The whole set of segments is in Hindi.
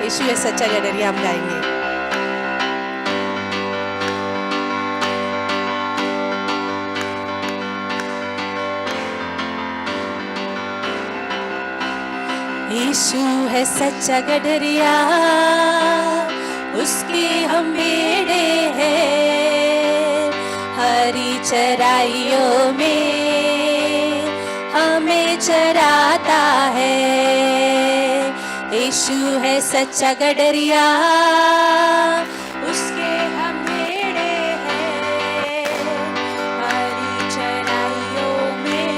यीशु है सच्चा गडरिया हम गाएंगे। यीशु है सच्चा गडरिया, उसके हम बेड़े हैं, हरी चराइयों में हमें चराता है। यीशु है सच्चा गडरिया, उसके हम बेड़े हैं, हरी चराइयों में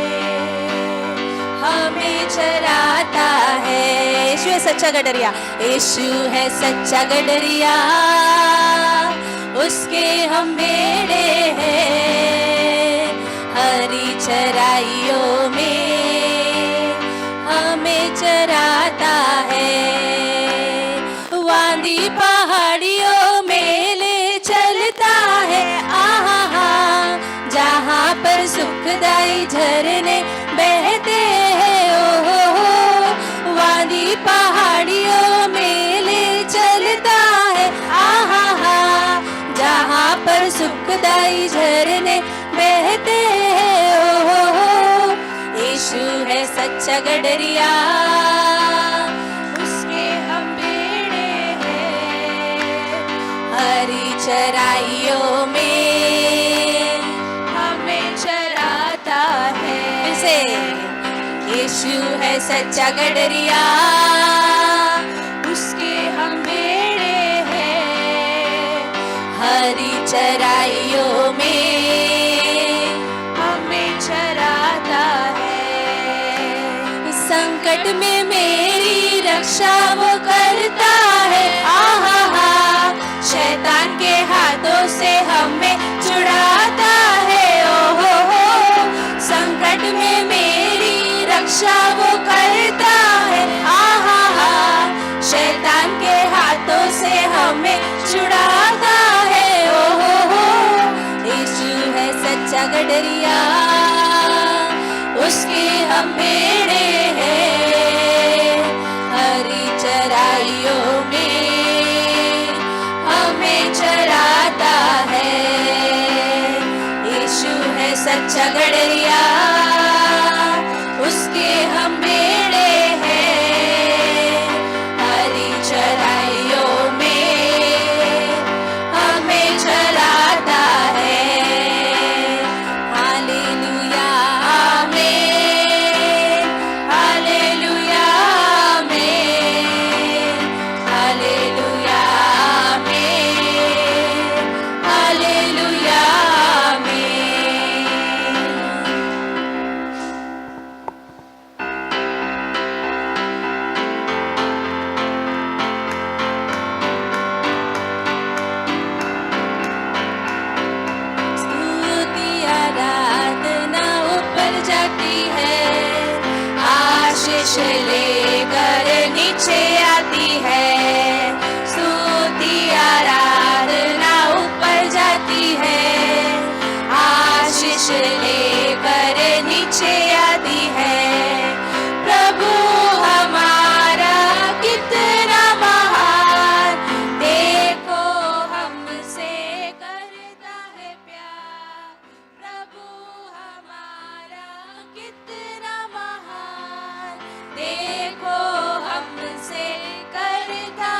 हमें चराता है। यीशु है सच्चा गडरिया, यीशु है सच्चा गडरिया, उसके हम बेड़े हैं, हरी चराइयों में हमें चराता है। वांदी पहाड़ियों में ले चलता है, आहा जहाँ पर सुखदाई झरने बहते हैं। ओ वादी पहाड़ियों में ले चलता है, आहा जहाँ पर सुखदाई झरने बहते हैं। ओ यीशु है सच्चा गडरिया, उसके हम बेड़े हैं, हरी चराइयों में हमें चराता है। इसे यीशु है सच्चा गडरिया, उसके हम बेड़े हैं, हरी चराइयों में हमें चराता है। संकट में मेरी रक्षा वो करता है, आहा शैतान के हाथों से हमें छुड़ाता है। ओ संकट में मेरी रक्षा वो करता है, आहा शैतान के हाथों से हमें छुड़ाता है। ओ यीशु है सच्चा गडरिया, उसके हम बेड़े हैं, हरी चराइयों में हमें चराता है। यीशु है सच्चा गडरिया, उसके हम बेड़े हैं, हरी चराइयों में हमें चराता है। हालेलुया आमीन, हालेलुया आमीन, हालेलुया आमीन, हालेलुया आमीन। स्तुति आराधना ऊपर जाती है, आशीष लेकर नीचे आती है। स्तुति आराधना ऊपर जाती है, आशीष लेकर नीचे आती है। प्रभु हमारा कितना महान, देखो हमसे करता है प्यार। प्रभु हमारा कितना महान, देखो हमसे करता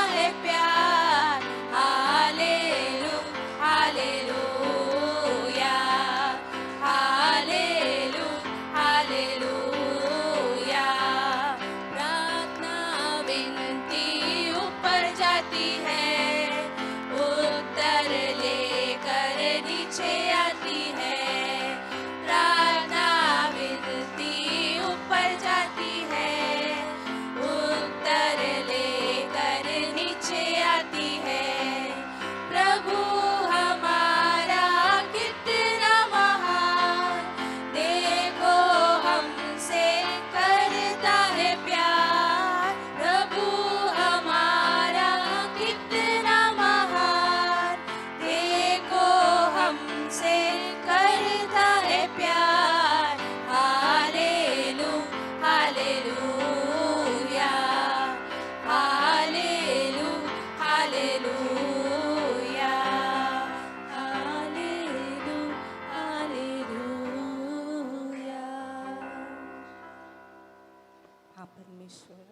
हाँ परमेश्वर,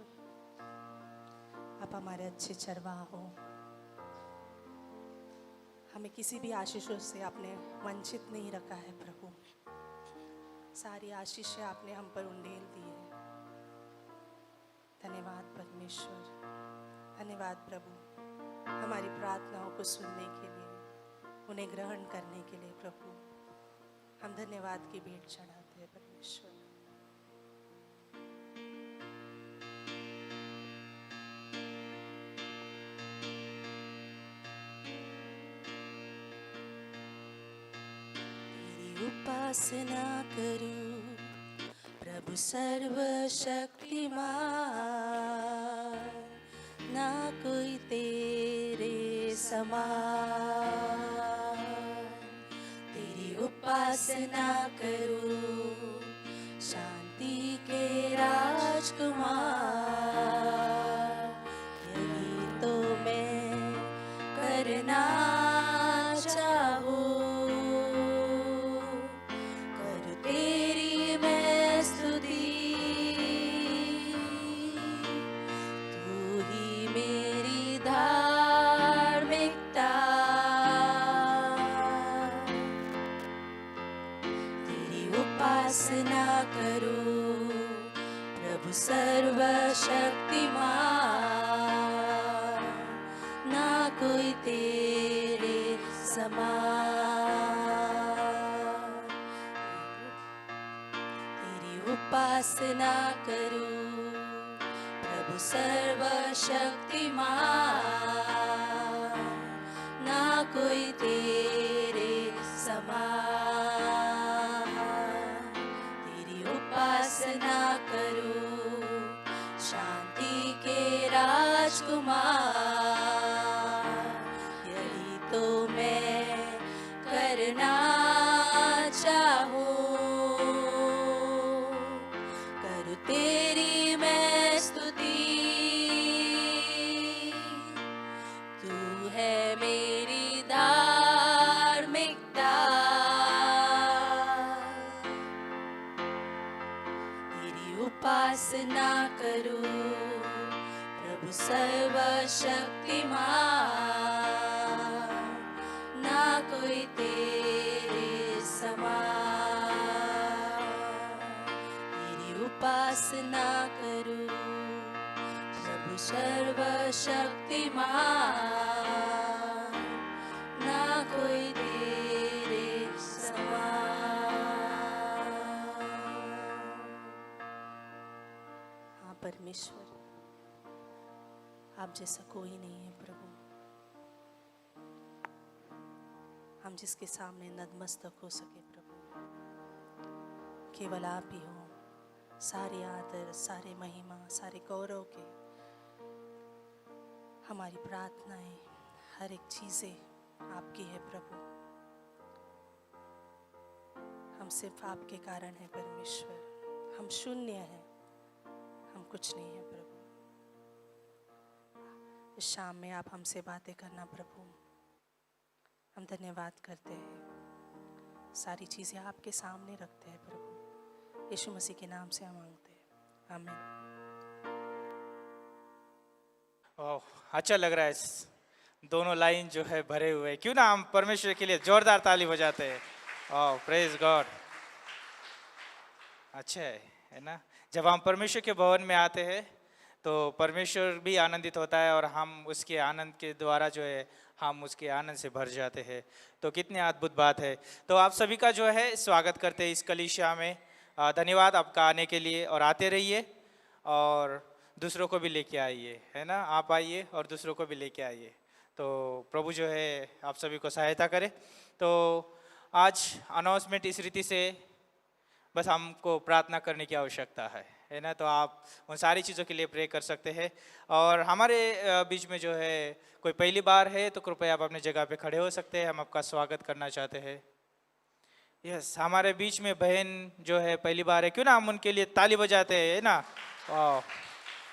आप हमारे अच्छे चरवाह हो। हमें किसी भी आशीषों से आपने वंचित नहीं रखा है प्रभु। सारी आशीषें आपने हम पर उंडेल दी है। धन्यवाद परमेश्वर, धन्यवाद प्रभु, हमारी प्रार्थनाओं को सुनने के लिए, उन्हें ग्रहण करने के लिए प्रभु। हम धन्यवाद की भेंट चढ़ाते हैं परमेश्वर। तेरी उपासना करूं प्रभु सर्वशक्तिमान, ना कोई तेरे समान। तेरी उपासना करूं शांति के राजकुमार, यही तो मैं करना चाहूं। कर तेरी मैं स्तुति, तू ही मेरी धार्मिकता। तेरी उपासना करूं प्रभु सर्वशक्तिमान, ना कोई तेरे समान। तेरी उपासना करूं प्रभु सर्वशक्तिमान, ना कोई तेरे समान। तेरी उपासना करूं शांति के राजकुमार, यही तो मैं करना चाहूं। करूं तेरी मैं स्तुति, तू है मेरी धार्मिकता। तेरी उपासना करूं प्रभु सर्वशक्तिमान, ना कोई तेरे समान। तेरी उपासना करूं प्रभु सर्वशक्तिमान, ना कोई तेरे समान। हाँ परमेश्वर, आप जैसा कोई नहीं है प्रभु। हम जिसके सामने नतमस्तक हो सके प्रभु, केवल आप ही हो। सारे आदर, सारे महिमा, सारे गौरव के, हमारी प्रार्थनाएं, हर एक चीज़ें आपकी है प्रभु। हम सिर्फ आपके कारण हैं परमेश्वर। हम शून्य हैं, हम कुछ नहीं है प्रभु। इस शाम में आप हमसे बातें करना प्रभु। हम धन्यवाद करते हैं, सारी चीज़ें आपके सामने रखते हैं प्रभु। यीशु मसीह के नाम से हम मांगते हैं, आमीन। ओह, अच्छा लग रहा है। इस दोनों लाइन जो है भरे हुए, क्यों ना हम परमेश्वर के लिए जोरदार ताली बजाते हैं। ओह, प्रेज गॉड। अच्छा है ना। जब हम परमेश्वर के भवन में आते हैं तो परमेश्वर भी आनंदित होता है और हम उसके आनंद के द्वारा जो है हम उसके आनंद से भर जाते हैं। तो कितनी अद्भुत बात है। तो आप सभी का जो है स्वागत करते हैं इस कलीसिया में। धन्यवाद आपका आने के लिए, और आते रहिए और दूसरों को भी लेके आइए, है ना। आप आइए और दूसरों को भी लेके आइए। तो प्रभु जो है आप सभी को सहायता करे। तो आज अनाउंसमेंट इस रीति से, बस हमको प्रार्थना करने की आवश्यकता है ना। तो आप उन सारी चीज़ों के लिए प्रे कर सकते हैं। और हमारे बीच में जो है कोई पहली बार है तो कृपया आप अपनी जगह पे खड़े हो सकते हैं। हम आपका स्वागत करना चाहते हैं। यस, हमारे बीच में बहन जो है पहली बार है, क्यों ना हम उनके लिए ताली बजाते हैं ना।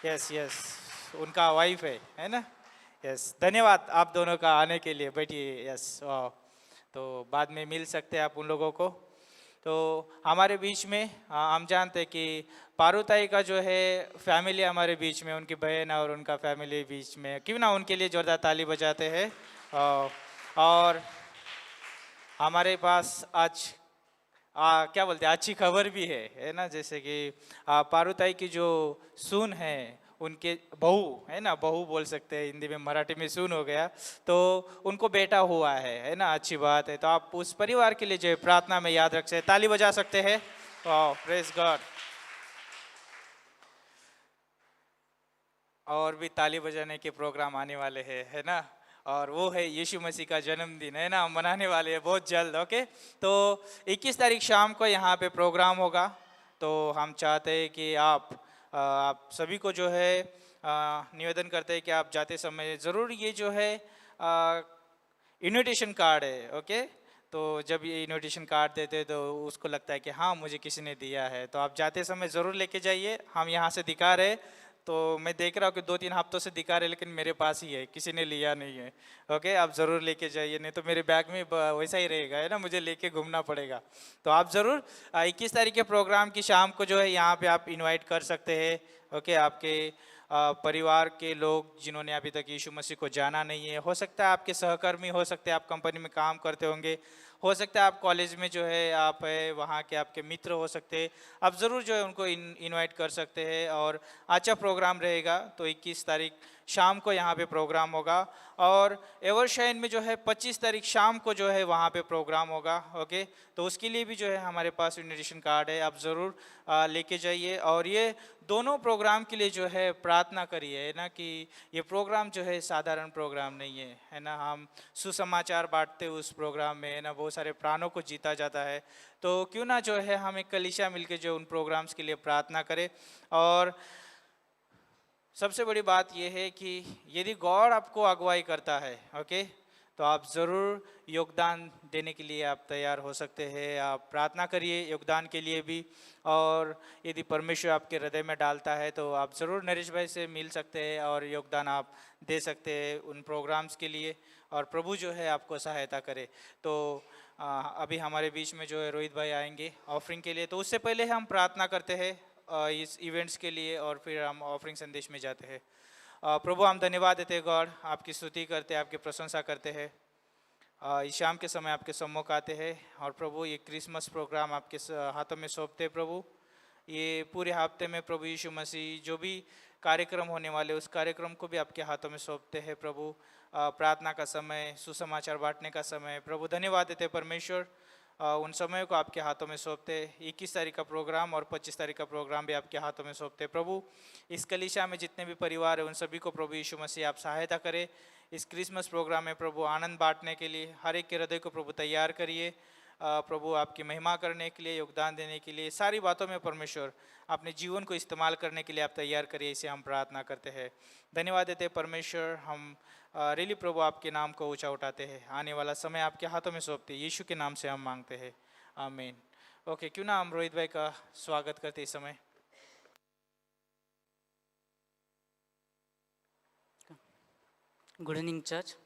यस यस, उनका वाइफ है ना। यस, धन्यवाद आप दोनों का आने के लिए। बैठिए। यस, वाह। तो बाद में मिल सकते हैं आप उन लोगों को। तो हमारे बीच में हम जानते हैं कि पारुताई का जो है फैमिली हमारे बीच में, उनकी बहन और उनका फैमिली बीच में, क्यों ना उनके लिए जोरदार ताली बजाते हैं। और हमारे पास आज क्या बोलते हैं, अच्छी खबर भी है ना, जैसे कि पारुताई की जो सून है, उनके बहू है ना, बहू बोल सकते हैं हिंदी में, मराठी में सून हो गया, तो उनको बेटा हुआ है ना, अच्छी बात है। तो आप उस परिवार के लिए जो है प्रार्थना में याद रख सकते, ताली बजा सकते हैं। Praise God. और भी ताली बजाने के प्रोग्राम आने वाले हैं, है ना, और वो है यीशु मसीह का जन्मदिन, है ना, हम मनाने वाले हैं बहुत जल्द। ओके, तो 21 तारीख शाम को यहाँ पे प्रोग्राम होगा। तो हम चाहते हैं कि आप सभी को जो है निवेदन करते हैं कि आप जाते समय ज़रूर ये जो है इन्विटेशन कार्ड है। ओके, तो जब ये इन्विटेशन कार्ड देते तो उसको लगता है कि हाँ मुझे किसी ने दिया है, तो आप जाते समय ज़रूर लेके जाइए। हम यहाँ से दिखा रहे, तो मैं देख रहा हूँ कि 2-3 हफ्तों से दिखा रहे, लेकिन मेरे पास ही है, किसी ने लिया नहीं है। ओके, आप ज़रूर लेके जाइए, नहीं तो मेरे बैग में वैसा ही रहेगा, है ना, मुझे लेके घूमना पड़ेगा। तो आप ज़रूर 21 तारीख के प्रोग्राम की शाम को जो है यहाँ पे आप इनवाइट कर सकते हैं। ओके, आपके परिवार के लोग जिन्होंने अभी तक यीशु मसीह को जाना नहीं है, हो सकता है आपके सहकर्मी, हो सकते हैं आप कंपनी में काम करते होंगे, हो सकता है आप कॉलेज में जो है आप है, वहाँ के आपके मित्र हो सकते हैं, आप ज़रूर जो है उनको इनवाइट कर सकते हैं। और अच्छा प्रोग्राम रहेगा। तो 21 तारीख शाम को यहाँ पे प्रोग्राम होगा, और एवरशाइन में जो है 25 तारीख शाम को जो है वहाँ पे प्रोग्राम होगा। ओके, तो उसके लिए भी जो है हमारे पास इन्विटेशन कार्ड है, आप ज़रूर लेके जाइए। और ये दोनों प्रोग्राम के लिए जो है प्रार्थना करिए, है ना, कि ये प्रोग्राम जो है साधारण प्रोग्राम नहीं है ना, हम सुसमाचार बांटते उस प्रोग्राम में, है ना, बहुत सारे प्राणों को जीता जाता है। तो क्यों ना जो है हम एक कलीसिया मिलके जो उन प्रोग्राम्स के लिए प्रार्थना करें। और सबसे बड़ी बात यह है कि यदि गॉड आपको अगुवाई करता है, ओके, तो आप ज़रूर योगदान देने के लिए आप तैयार हो सकते हैं। आप प्रार्थना करिए योगदान के लिए भी, और यदि परमेश्वर आपके हृदय में डालता है तो आप ज़रूर नरेश भाई से मिल सकते हैं और योगदान आप दे सकते हैं उन प्रोग्राम्स के लिए, और प्रभु जो है आपको सहायता करे। तो अभी हमारे बीच में जो है रोहित भाई आएंगे ऑफरिंग के लिए, तो उससे पहले हम प्रार्थना करते हैं इस इवेंट्स के लिए, और फिर हम ऑफरिंग संदेश में जाते हैं। प्रभु, हम धन्यवाद देते हैं गॉड, आपकी स्तुति करते हैं, आपकी प्रशंसा करते हैं। इस शाम के समय आपके सम्मुख आते हैं, और प्रभु ये क्रिसमस प्रोग्राम आपके हाथों में सौंपते हैं। प्रभु, ये पूरे हफ्ते में प्रभु यीशु मसीह जो भी कार्यक्रम होने वाले, उस कार्यक्रम को भी आपके हाथों में सौंपते हैं। प्रभु, प्रार्थना का समय, सुसमाचार बांटने का समय, प्रभु धन्यवाद देते हैं परमेश्वर, उन समयों को आपके हाथों में सौंपते। 21 तारीख का प्रोग्राम और 25 तारीख का प्रोग्राम भी आपके हाथों में सौंपते। प्रभु, इस कलीसिया में जितने भी परिवार हैं उन सभी को प्रभु यीशु मसीह आप सहायता करें। इस क्रिसमस प्रोग्राम में प्रभु आनंद बांटने के लिए हर एक के हृदय को प्रभु तैयार करिए। प्रभु आपकी महिमा करने के लिए, योगदान देने के लिए, सारी बातों में परमेश्वर अपने जीवन को इस्तेमाल करने के लिए आप तैयार करिए, इसे हम प्रार्थना करते हैं। धन्यवाद देते हैं परमेश्वर, हम रियली प्रभु आपके नाम को ऊंचा उठाते हैं। आने वाला समय आपके हाथों में सौंपते हैं, यीशु के नाम से हम मांगते हैं, आमीन। ओके, क्यों ना हम रोहित भाई का स्वागत करते इस समय। Good evening church.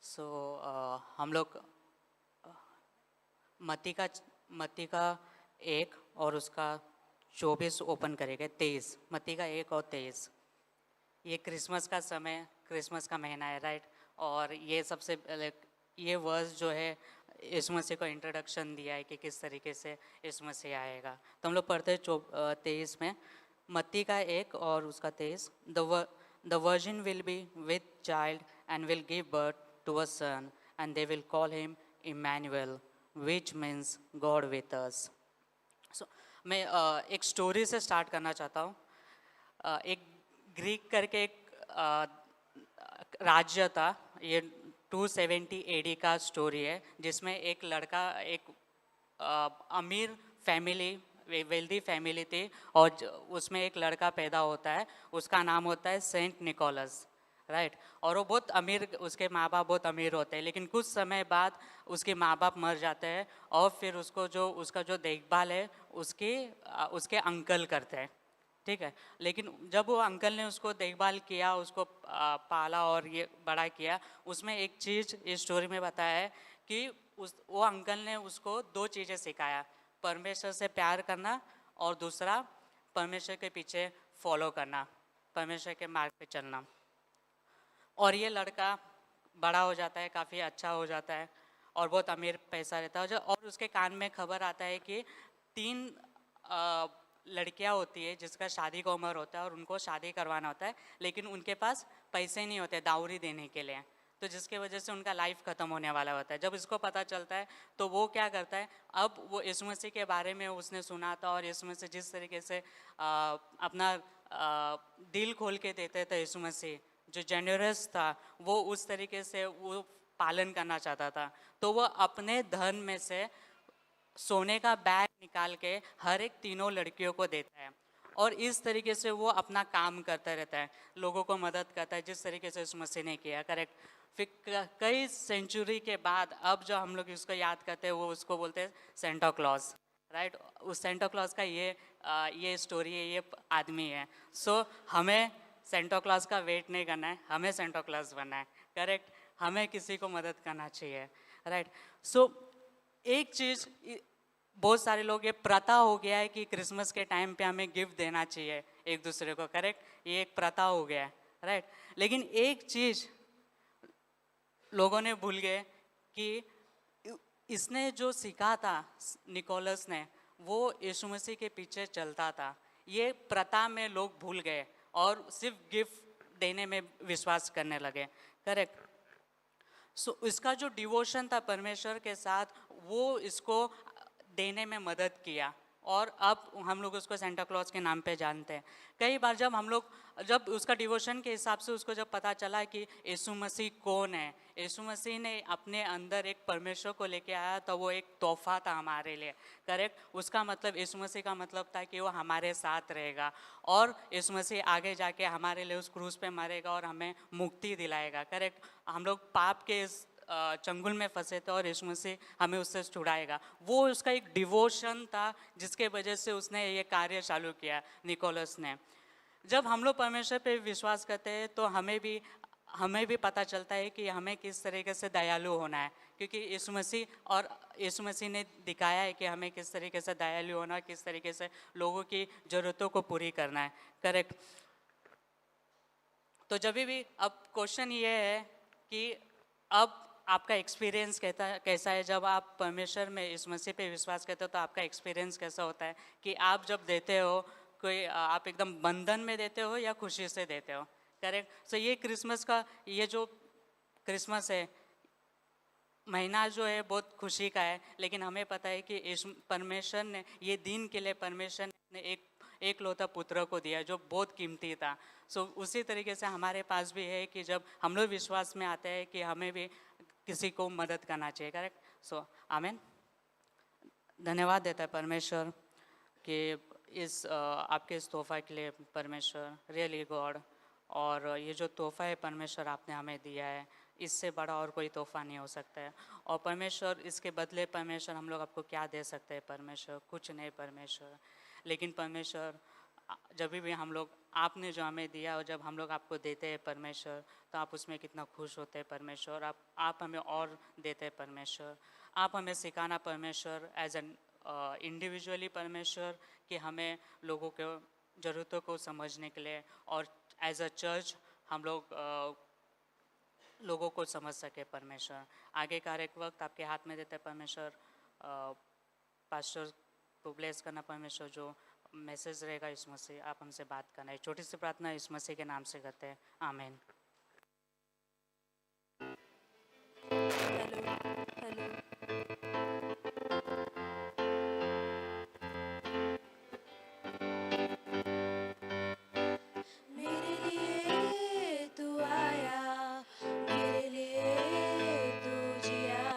सो हम लोग मत्ती का 1 और उसका 24 ओपन करेंगे। 23 मत्ती का 1 और 23। ये क्रिसमस का समय, क्रिसमस का महीना है, राइट। और ये सबसे पहले ये वर्स जो है यीशु मसीह को इंट्रोडक्शन दिया है कि किस तरीके से यीशु मसीह आएगा। तो हम लोग पढ़ते हैं 23 में, मत्ती का 1 और उसका 23। The virgin will be with child and will give birth to a son, and they will call him Emmanuel, which means God with us. So, मैं एक स्टोरी से स्टार्ट करना चाहता हूँ। एक ग्रीक करके एक राज्य था, ये 270 AD का स्टोरी है, जिसमें एक लड़का, एक अमीर फैमिली, वेल्दी फैमिली थी, और उसमें एक लड़का पैदा होता है, उसका नाम होता है सेंट निकोलस, राइट। और वो बहुत अमीर, उसके माँ बाप बहुत अमीर होते हैं, लेकिन कुछ समय बाद उसके माँ बाप मर जाते हैं, और फिर उसका जो देखभाल है उसके अंकल करते हैं, ठीक है। लेकिन जब वो अंकल ने उसको देखभाल किया, उसको पाला और ये बड़ा किया, उसमें एक चीज़ इस स्टोरी में बताया है कि वो अंकल ने उसको 2 चीज़ें सिखाया, परमेश्वर से प्यार करना और दूसरा परमेश्वर के पीछे फॉलो करना, परमेश्वर के मार्ग पे चलना। और ये लड़का बड़ा हो जाता है, काफ़ी अच्छा हो जाता है और बहुत अमीर पैसा रहता है। और उसके कान में खबर आता है कि 3 लड़कियां होती है जिसका शादी का उम्र होता है और उनको शादी करवाना होता है, लेकिन उनके पास पैसे नहीं होते दावरी देने के लिए, तो जिसके वजह से उनका लाइफ ख़त्म होने वाला होता है। जब इसको पता चलता है तो वो क्या करता है, अब वो यीशु मसीह के बारे में उसने सुना था और यीशु मसीह जिस तरीके से अपना दिल खोल के देते थे, यीशु मसीह जो जेनरस था, वो उस तरीके से वो पालन करना चाहता था। तो वो अपने धन में से सोने का बैग निकाल के हर एक 3 लड़कियों को देता है और इस तरीके से वो अपना काम करता रहता है, लोगों को मदद करता है, जिस तरीके से यीशु मसीह ने किया। करेक्ट। फिर कई सेंचुरी के बाद अब जो हम लोग इसको याद करते हैं वो उसको बोलते हैं सेंटा क्लॉज, राइट। उस सेंटा क्लॉज का ये स्टोरी है, ये आदमी है। सो हमें सेंटा क्लॉज का वेट नहीं करना है, हमें सेंटा क्लॉज बनना है। करेक्ट। हमें किसी को मदद करना चाहिए, राइट। सो एक चीज़ बहुत सारे लोग, ये प्रथा हो गया है कि क्रिसमस के टाइम पे हमें गिफ्ट देना चाहिए एक दूसरे को। करेक्ट। ये एक प्रथा हो गया है, राइट। लेकिन एक चीज़ लोगों ने भूल गए कि इसने जो सीखा था निकोलस ने, वो यीशु मसीह के पीछे चलता था। ये प्रथा में लोग भूल गए और सिर्फ गिफ्ट देने में विश्वास करने लगे। करेक्ट। सो इसका जो डिवोशन था परमेश्वर के साथ, वो इसको देने में मदद किया और अब हम लोग उसको सेंटा क्लॉज के नाम पे जानते हैं। कई बार जब उसका डिवोशन के हिसाब से उसको जब पता चला कि यीशु मसीह कौन है, यीशु मसीह ने अपने अंदर एक परमेश्वर को लेके आया, तो वो एक तोहफा था हमारे लिए। करेक्ट। उसका मतलब यीशु मसीह का मतलब था कि वो हमारे साथ रहेगा और यीशु मसीह आगे जाके हमारे लिए उस क्रूस पे मरेगा और हमें मुक्ति दिलाएगा। करेक्ट। हम लोग पाप के इस चंगुल में फंसे थे और यीशु मसीह हमें उससे छुड़ाएगा। वो उसका एक डिवोशन था जिसके वजह से उसने ये कार्य चालू किया निकोलस ने। जब हम लोग परमेश्वर पे विश्वास करते हैं तो हमें भी पता चलता है कि हमें किस तरीके से दयालु होना है, क्योंकि यीशु मसीह ने दिखाया है कि हमें किस तरीके से दयालु होना, किस तरीके से लोगों की ज़रूरतों को पूरी करना है। करेक्ट। तो जब भी अब क्वेश्चन ये है कि अब आपका एक्सपीरियंस कैसा है जब आप परमेश्वर में यीशु मसीह पे विश्वास करते हो, तो आपका एक्सपीरियंस कैसा होता है कि आप जब देते हो कोई, आप एकदम बंधन में देते हो या खुशी से देते हो। करेक्ट। सो ये क्रिसमस का, ये जो क्रिसमस है महीना जो है बहुत खुशी का है, लेकिन हमें पता है कि परमेश्वर ने ये दिन के लिए परमेश्वर ने एक लौता पुत्र को दिया जो बहुत कीमती था। सो उसी तरीके से हमारे पास भी है कि जब हम लोग विश्वास में आते हैं कि हमें भी किसी को मदद करना चाहिए। करेक्ट। सो आमीन। धन्यवाद देता है परमेश्वर कि आपके इस तोहफा के लिए परमेश्वर, रियली गॉड। और ये जो तोहफा है परमेश्वर आपने हमें दिया है, इससे बड़ा और कोई तोहफा नहीं हो सकता है। और परमेश्वर इसके बदले परमेश्वर हम लोग आपको क्या दे सकते हैं परमेश्वर? कुछ नहीं परमेश्वर। लेकिन परमेश्वर जब भी हम लोग, आपने जो हमें दिया और जब हम लोग आपको देते हैं परमेश्वर, तो आप उसमें कितना खुश होते हैं परमेश्वर। आप हमें और देते हैं परमेश्वर। आप हमें सिखाना परमेश्वर एज एन इंडिविजुअली परमेश्वर कि हमें लोगों के ज़रूरतों को समझने के लिए और एज अ चर्च हम लोग लोगों को समझ सके परमेश्वर। आगे का एक वक्त आपके हाथ में देते हैं परमेश्वर। पास्टर को ब्लेस करना परमेश्वर, जो मैसेज रहेगा यीशु मसीह आप हमसे बात करना है। छोटी सी प्रार्थना यीशु मसीह के नाम से करते हैं, आमीन। हेलो। मेरे लिए तू आया, मेरे लिए तू जिया,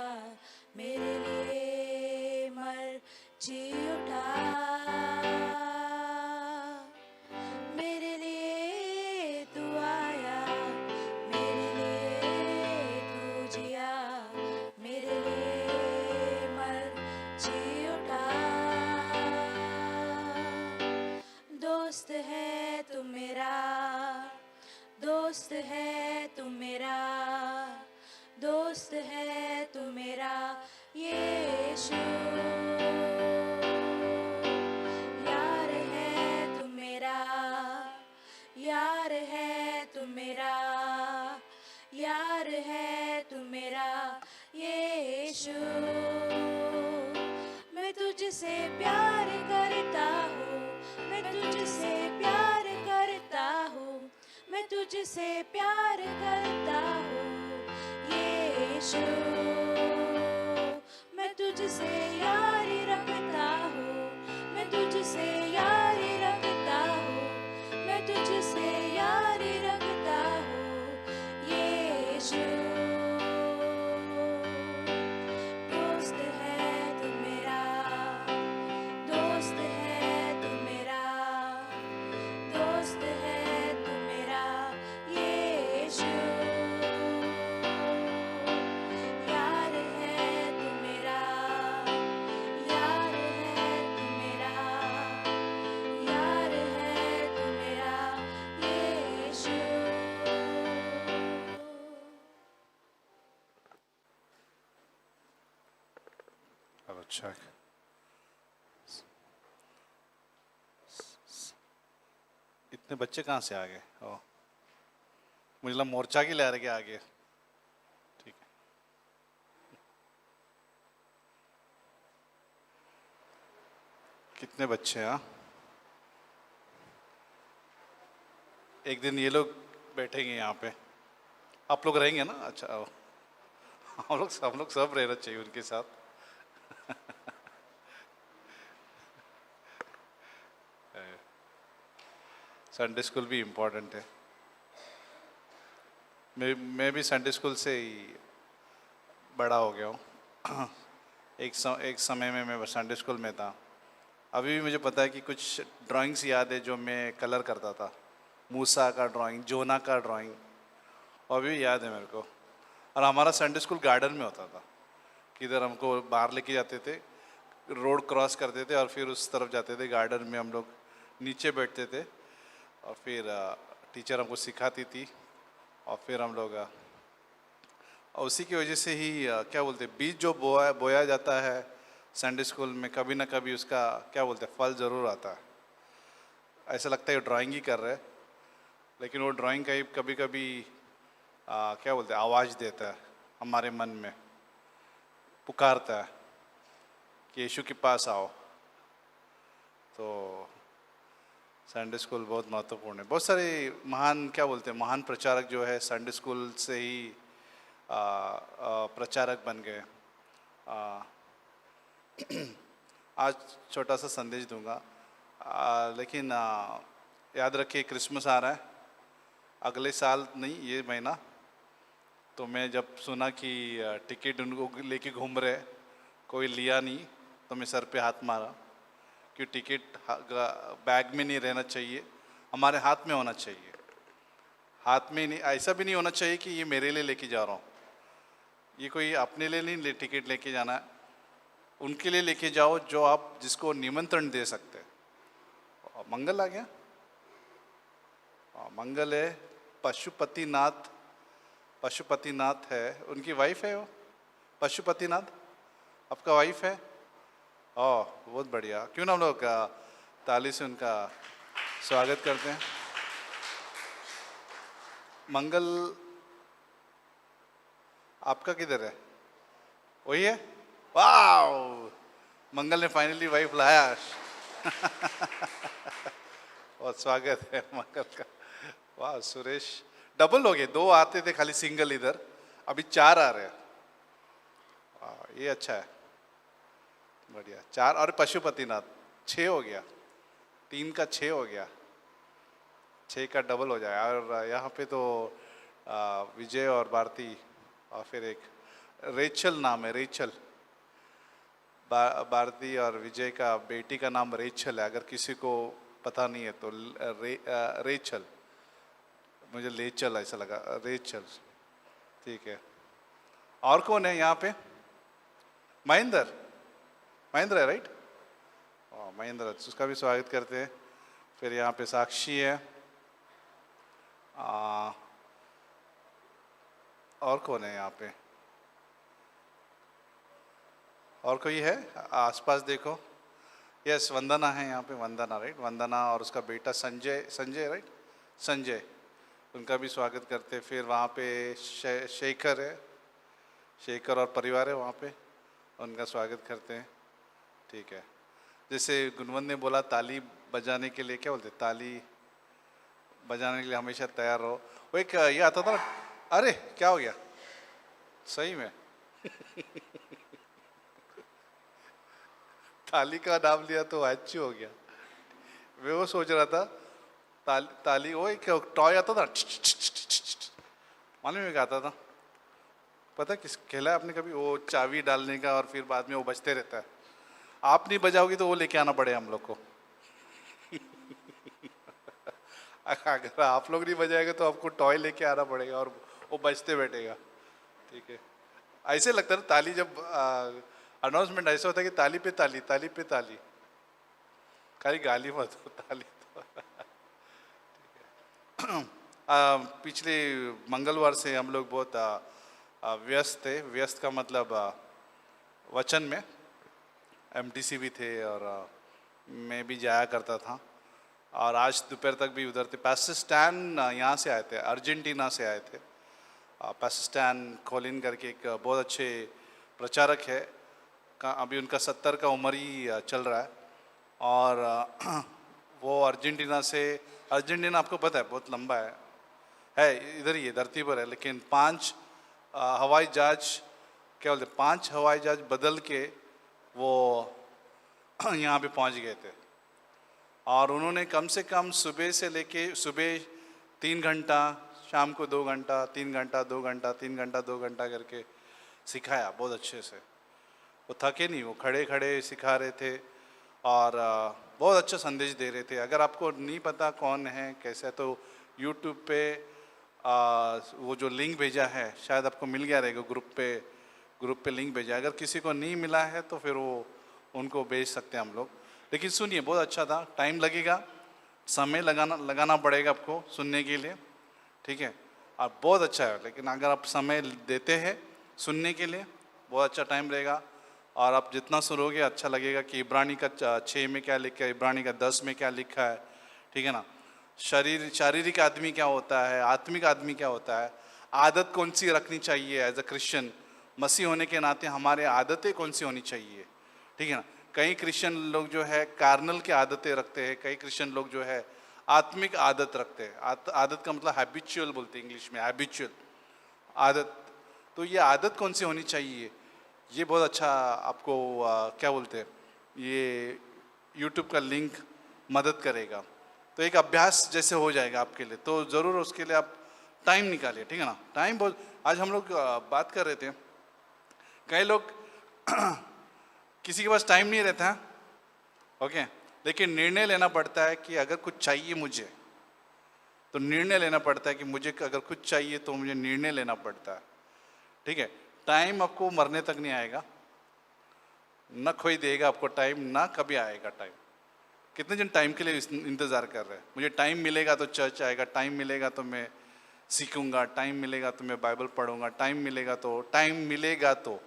मेरे लिए मर जी उठा। मेरे लिए तू आया, मेरे लिए तू जिया, मेरे लिए तुझसे प्यार करता हूँ यीशु, मैं तुझसे यारी रखता हूँ, मैं तुझसे यारी रखता हूँ, मैं तुझसे यारी रखता हूँ यीशु। दोस्त है तू मेरा, दोस्त है तू मेरा, दोस्त है तू मेरा यीशु। यार है तू मेरा, यार है तू मेरा, यार है तू मेरा यीशु। अब अच्छा इतने बच्चे कहाँ से आ गए? ओ, मुझे लगा मोर्चा की लहर के आगे। ठीक है, कितने बच्चे हैं? हाँ, एक दिन ये लोग बैठेंगे यहाँ पे, आप लोग रहेंगे ना? अच्छा, ओ, हम लोग सब रहना चाहिए उनके साथ। संडे स्कूल भी इम्पोर्टेंट है। मैं भी संडे स्कूल से ही बड़ा हो गया हूँ। एक समय में मैं संडे स्कूल में था। अभी भी मुझे पता है कि कुछ ड्राइंग्स याद है जो मैं कलर करता था। मूसा का ड्राइंग, जोना का ड्राइंग, और अभी भी याद है मेरे को। और हमारा संडे स्कूल गार्डन में होता था। किधर हमको बाहर लेके जाते थे, रोड क्रॉस करते थे और फिर उस तरफ जाते थे। गार्डन में हम लोग नीचे बैठते थे और फिर टीचर हमको सिखाती थी और फिर हम लोग और उसी की वजह से ही क्या बोलते हैं, बीज जो बोया जाता है संडे स्कूल में, कभी ना कभी उसका क्या बोलते हैं फल ज़रूर आता है। ऐसा लगता है ड्राइंग ही कर रहे हैं, लेकिन वो ड्राइंग का कभी कभी क्या बोलते हैं आवाज़ देता है हमारे मन में, पुकारता है कि यीशु के पास आओ। तो संडे स्कूल बहुत महत्वपूर्ण है। बहुत सारे महान क्या बोलते हैं महान प्रचारक जो है संडे स्कूल से ही प्रचारक बन गए। आज छोटा सा संदेश दूंगा, लेकिन याद रखिए क्रिसमस आ रहा है अगले साल, नहीं ये महीना। तो मैं जब सुना कि टिकट उनको लेके घूम रहे, कोई लिया नहीं, तो मैं सर पे हाथ मारा कि टिकट बैग में नहीं रहना चाहिए, हमारे हाथ में होना चाहिए। हाथ में नहीं, ऐसा भी नहीं होना चाहिए कि ये मेरे लिए लेके जा रहा हूँ। ये कोई अपने लिए नहीं टिकट लेके जाना है, उनके लिए लेके जाओ जो आप जिसको निमंत्रण दे सकते हैं। मंगल आ गया, मंगल है, पशुपतिनाथ, पशुपतिनाथ है, उनकी वाइफ है वो पशुपतिनाथ, आपका वाइफ है? ओह बहुत बढ़िया। क्यों ना हम लोग ताली से उनका स्वागत करते हैं। मंगल आपका किधर है? वही है? वाह, मंगल ने फाइनली वाइफ लाया। बहुत स्वागत है मंगल का। वाह सुरेश, डबल हो गए, 2 आते थे खाली सिंगल इधर, अभी 4 आ रहे हैं। वाह ये अच्छा है, बढ़िया। 4 और पशुपतिनाथ 6 हो गया, 3 का 6 हो गया, 6 का डबल हो जाए। और यहाँ पे तो विजय और भारती, और फिर एक रेचल नाम है, रेचल। भारती और विजय का बेटी का नाम रेचल है, अगर किसी को पता नहीं है तो रेचल, मुझे लेचल ऐसा लगा, रेचल, ठीक है। और कौन है यहाँ पे? महेंद्र, महेंद्र है राइट? महेंद्र, उसका भी स्वागत करते हैं। फिर यहाँ पे साक्षी है, और कौन है यहाँ पे? और कोई है आसपास? देखो, यस वंदना है यहाँ पे, वंदना राइट, वंदना और उसका बेटा संजय, संजय राइट, संजय, उनका भी स्वागत करते हैं। फिर वहाँ पे शेखर है, शेखर और परिवार है वहाँ पे, उनका स्वागत करते हैं, ठीक है। जैसे गुणवंत ने बोला ताली बजाने के लिए, क्या बोलते ताली बजाने के लिए हमेशा तैयार रहो। वो एक ये आता था ना, अरे क्या हो गया, सही में ताली का नाम लिया तो अच्छी हो गया। मैं वो सोच रहा था ताली वो एक टॉय आता था, मालूम है क्या आता था? पता किस खेला है आपने कभी? वो चाबी डालने का और फिर बाद में वो बजते रहता है। आप नहीं बजाओगी तो वो लेके आना पड़ेगा हम लोग को। अगर आप लोग नहीं बजाएंगे तो आपको टॉय लेके आना पड़ेगा और वो बजते बैठेगा। ठीक है, ऐसे लगता है ताली जब अनाउंसमेंट ऐसा होता है कि ताली पे ताली, ताली पे ताली, खाली गाली मत हो, ताली तो पिछले मंगलवार से हम लोग बहुत व्यस्त थे। व्यस्त का मतलब वचन में एमटीसी भी थे और मैं भी जाया करता था। और आज दोपहर तक भी उधर थे। पास्टर स्टैन यहाँ से आए थे, अर्जेंटीना से आए थे। पास्टर स्टैन कोलिन करके एक बहुत अच्छे प्रचारक है, अभी उनका 70 का उम्र ही चल रहा है। और वो अर्जेंटीना से, अर्जेंटीना आपको पता है बहुत लंबा है इधर ही है, धरती पर है, लेकिन 5 हवाई जहाज, क्या बोलते, 5 हवाई जहाज बदल के वो यहाँ पे पहुँच गए थे। और उन्होंने कम से कम सुबह से लेके सुबह 3 घंटा, शाम को 2 घंटा, 3 घंटा 2 घंटा, 3 घंटा 2 घंटा करके सिखाया बहुत अच्छे से। वो थके नहीं, वो खड़े खड़े सिखा रहे थे और बहुत अच्छा संदेश दे रहे थे। अगर आपको नहीं पता कौन है कैसे है तो यूट्यूब पे वो जो लिंक भेजा है शायद आपको मिल गया रहेगा, ग्रुप पे लिंक भेजा। अगर किसी को नहीं मिला है तो फिर वो उनको भेज सकते हैं हम लोग। लेकिन सुनिए, बहुत अच्छा था। टाइम लगेगा, समय लगाना पड़ेगा आपको सुनने के लिए, ठीक है। और बहुत अच्छा है, लेकिन अगर आप समय देते हैं सुनने के लिए बहुत अच्छा टाइम रहेगा। और आप जितना सुनोगे अच्छा लगेगा कि इब्रानी का 6 में क्या लिखा है, इब्रानी का 10 में क्या लिखा है, ठीक है ना। शारीरिक आदमी क्या होता है, आत्मिक आदमी क्या होता है, आदत कौन सी रखनी चाहिए एज अ क्रिश्चियन, मसीह होने के नाते हमारे आदतें कौन सी होनी चाहिए, ठीक है ना। कई क्रिश्चियन लोग जो है कार्नल की आदतें रखते हैं, कई क्रिश्चियन लोग जो है आत्मिक आदत रखते हैं। आदत का मतलब हैबिचुअल बोलते हैं इंग्लिश में, हैबिचुअल आदत। तो ये आदत कौन सी होनी चाहिए, ये बहुत अच्छा आपको क्या बोलते हैं, ये यूट्यूब का लिंक मदद करेगा। तो एक अभ्यास जैसे हो जाएगा आपके लिए। तो ज़रूर उसके लिए आप टाइम निकालिए, ठीक है ना। टाइम बहुत, आज हम लोग बात कर रहे थे, कई लोग किसी के पास टाइम नहीं रहता है, ओके, लेकिन निर्णय लेना पड़ता है कि अगर कुछ चाहिए मुझे तो निर्णय लेना पड़ता है कि मुझे अगर कुछ चाहिए तो मुझे निर्णय लेना पड़ता है, ठीक है। टाइम आपको मरने तक नहीं आएगा, न कोई देगा आपको टाइम, ना कभी आएगा टाइम। कितने जन टाइम के लिए इंतज़ार कर रहे हैं? मुझे टाइम मिलेगा तो चर्च आएगा, टाइम मिलेगा तो मैं सीखूंगा, टाइम मिलेगा तो मैं बाइबल पढ़ूंगा, टाइम मिलेगा तो।